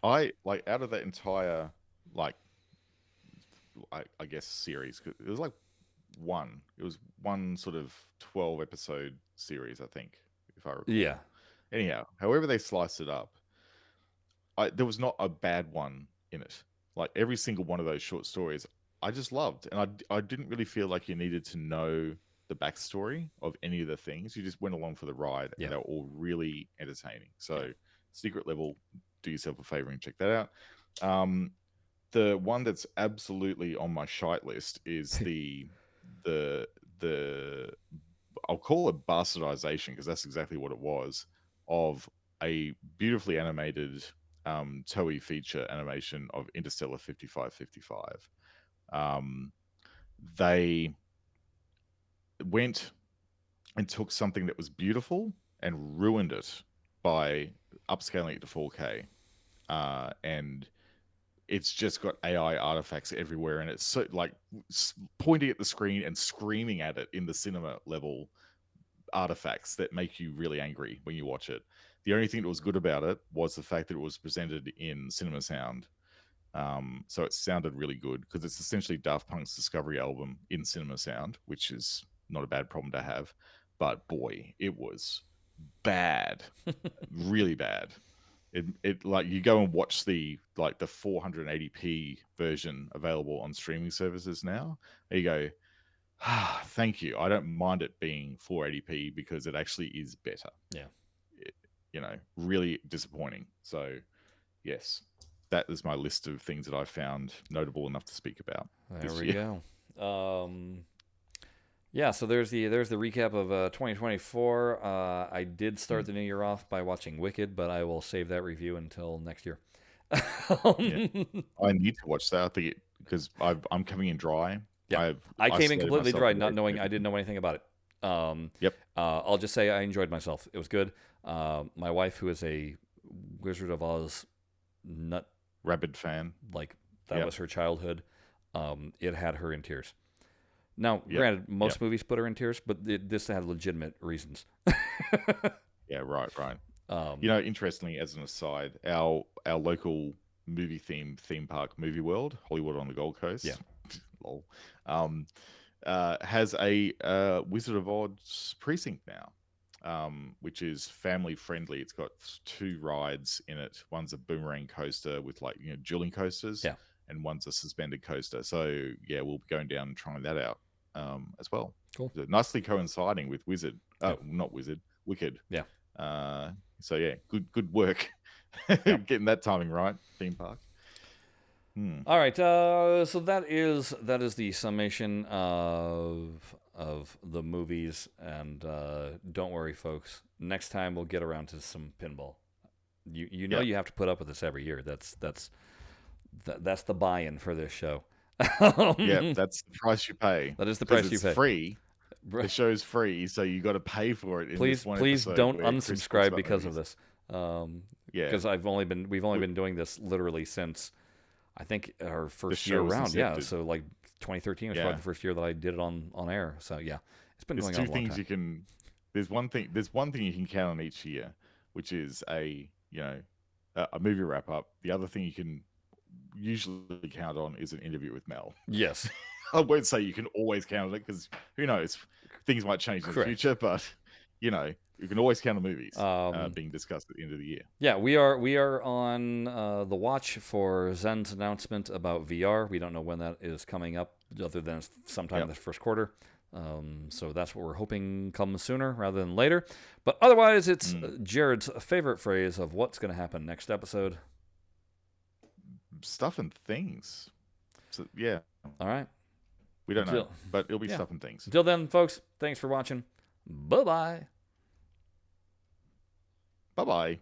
I like out of that entire like I guess series. It was like one. It was one sort of 12 episode series, I think, if I recall. yeah. Anyhow, however they sliced it up, there was not a bad one in it. Like every single one of those short stories, I just loved, and I didn't really feel like you needed to know the backstory of any of the things. You just went along for the ride, Yeah. and they were all really entertaining. So, Secret Level, do yourself a favor and check that out. The one that's absolutely on my shite list is the I'll call it bastardization because that's exactly what it was of a beautifully animated Toei feature animation of Interstellar 5555. They went and took something that was beautiful and ruined it by upscaling it to 4K. And it's just got AI artifacts everywhere, and it's so like pointing at the screen and screaming at it in the cinema level artifacts that make you really angry when you watch it. The only thing that was good about it was the fact that it was presented in cinema sound. So it sounded really good because it's essentially Daft Punk's Discovery album in cinema sound, which is not a bad problem to have. But boy, it was bad, really bad. It like you go and watch the 480p version available on streaming services now, and you go, thank you. I don't mind it being 480p because it actually is better. Yeah. Really disappointing. So, yes, that is my list of things that I found notable enough to speak about. There we go. Yeah, so there's the recap of 2024. I did start the new year off by watching Wicked, but I will save that review until next year. Yeah. I need to watch that. I think because I'm coming in dry. Yeah, I came in completely dry, not knowing I didn't know anything about it. Yep. I'll just say I enjoyed myself. It was good. My wife, who is a Wizard of Oz nut Rabid fan, like that was her childhood. it had her in tears. Now, Yep. granted, most movies put her in tears, but this had legitimate reasons. Yeah, right. Um, Interestingly, as an aside, our local movie theme park, Movie World, Hollywood on the Gold Coast, Yeah. lol, has a Wizard of Oz precinct now, which is family friendly. It's got 2 rides in it. One's a boomerang coaster with dueling coasters, Yeah. and one's a suspended coaster. So yeah, we'll be going down and trying that out as well. Cool. So nicely coinciding with Wizard. Yeah. Not Wizard, Wicked. Yeah. So yeah, good work getting that timing right. Theme park. All right, so that is the summation of the movies, and don't worry, folks. Next time we'll get around to some pinball. You know you have to put up with this every year. That's the buy-in for this show. Yeah, that's the price you pay. That is the price you pay. It's free. The show's free, so you got to pay for it. Please don't unsubscribe because of this. Yeah, because we've only been doing this literally since I think our first year around. Yeah, so like 2013 was probably the first year that I did it on air. So yeah, it's been going on a long time. There's 2 things you can. There's one thing you can count on each year, which is a movie wrap up. The other thing you can usually count on is an interview with Mel. Yes. I won't say you can always count on it because who knows, things might change in the future, but you can always count on movies being discussed at the end of the year. Yeah, we are on the watch for Zen's announcement about VR. We don't know when that is coming up, other than sometime in the first quarter. So that's what we're hoping comes sooner rather than later. But otherwise, it's Jared's favorite phrase of what's going to happen next episode. Stuff and things. So yeah. All right. We don't know, but it'll be stuff and things. Until then, folks, thanks for watching. Bye-bye. Bye-bye.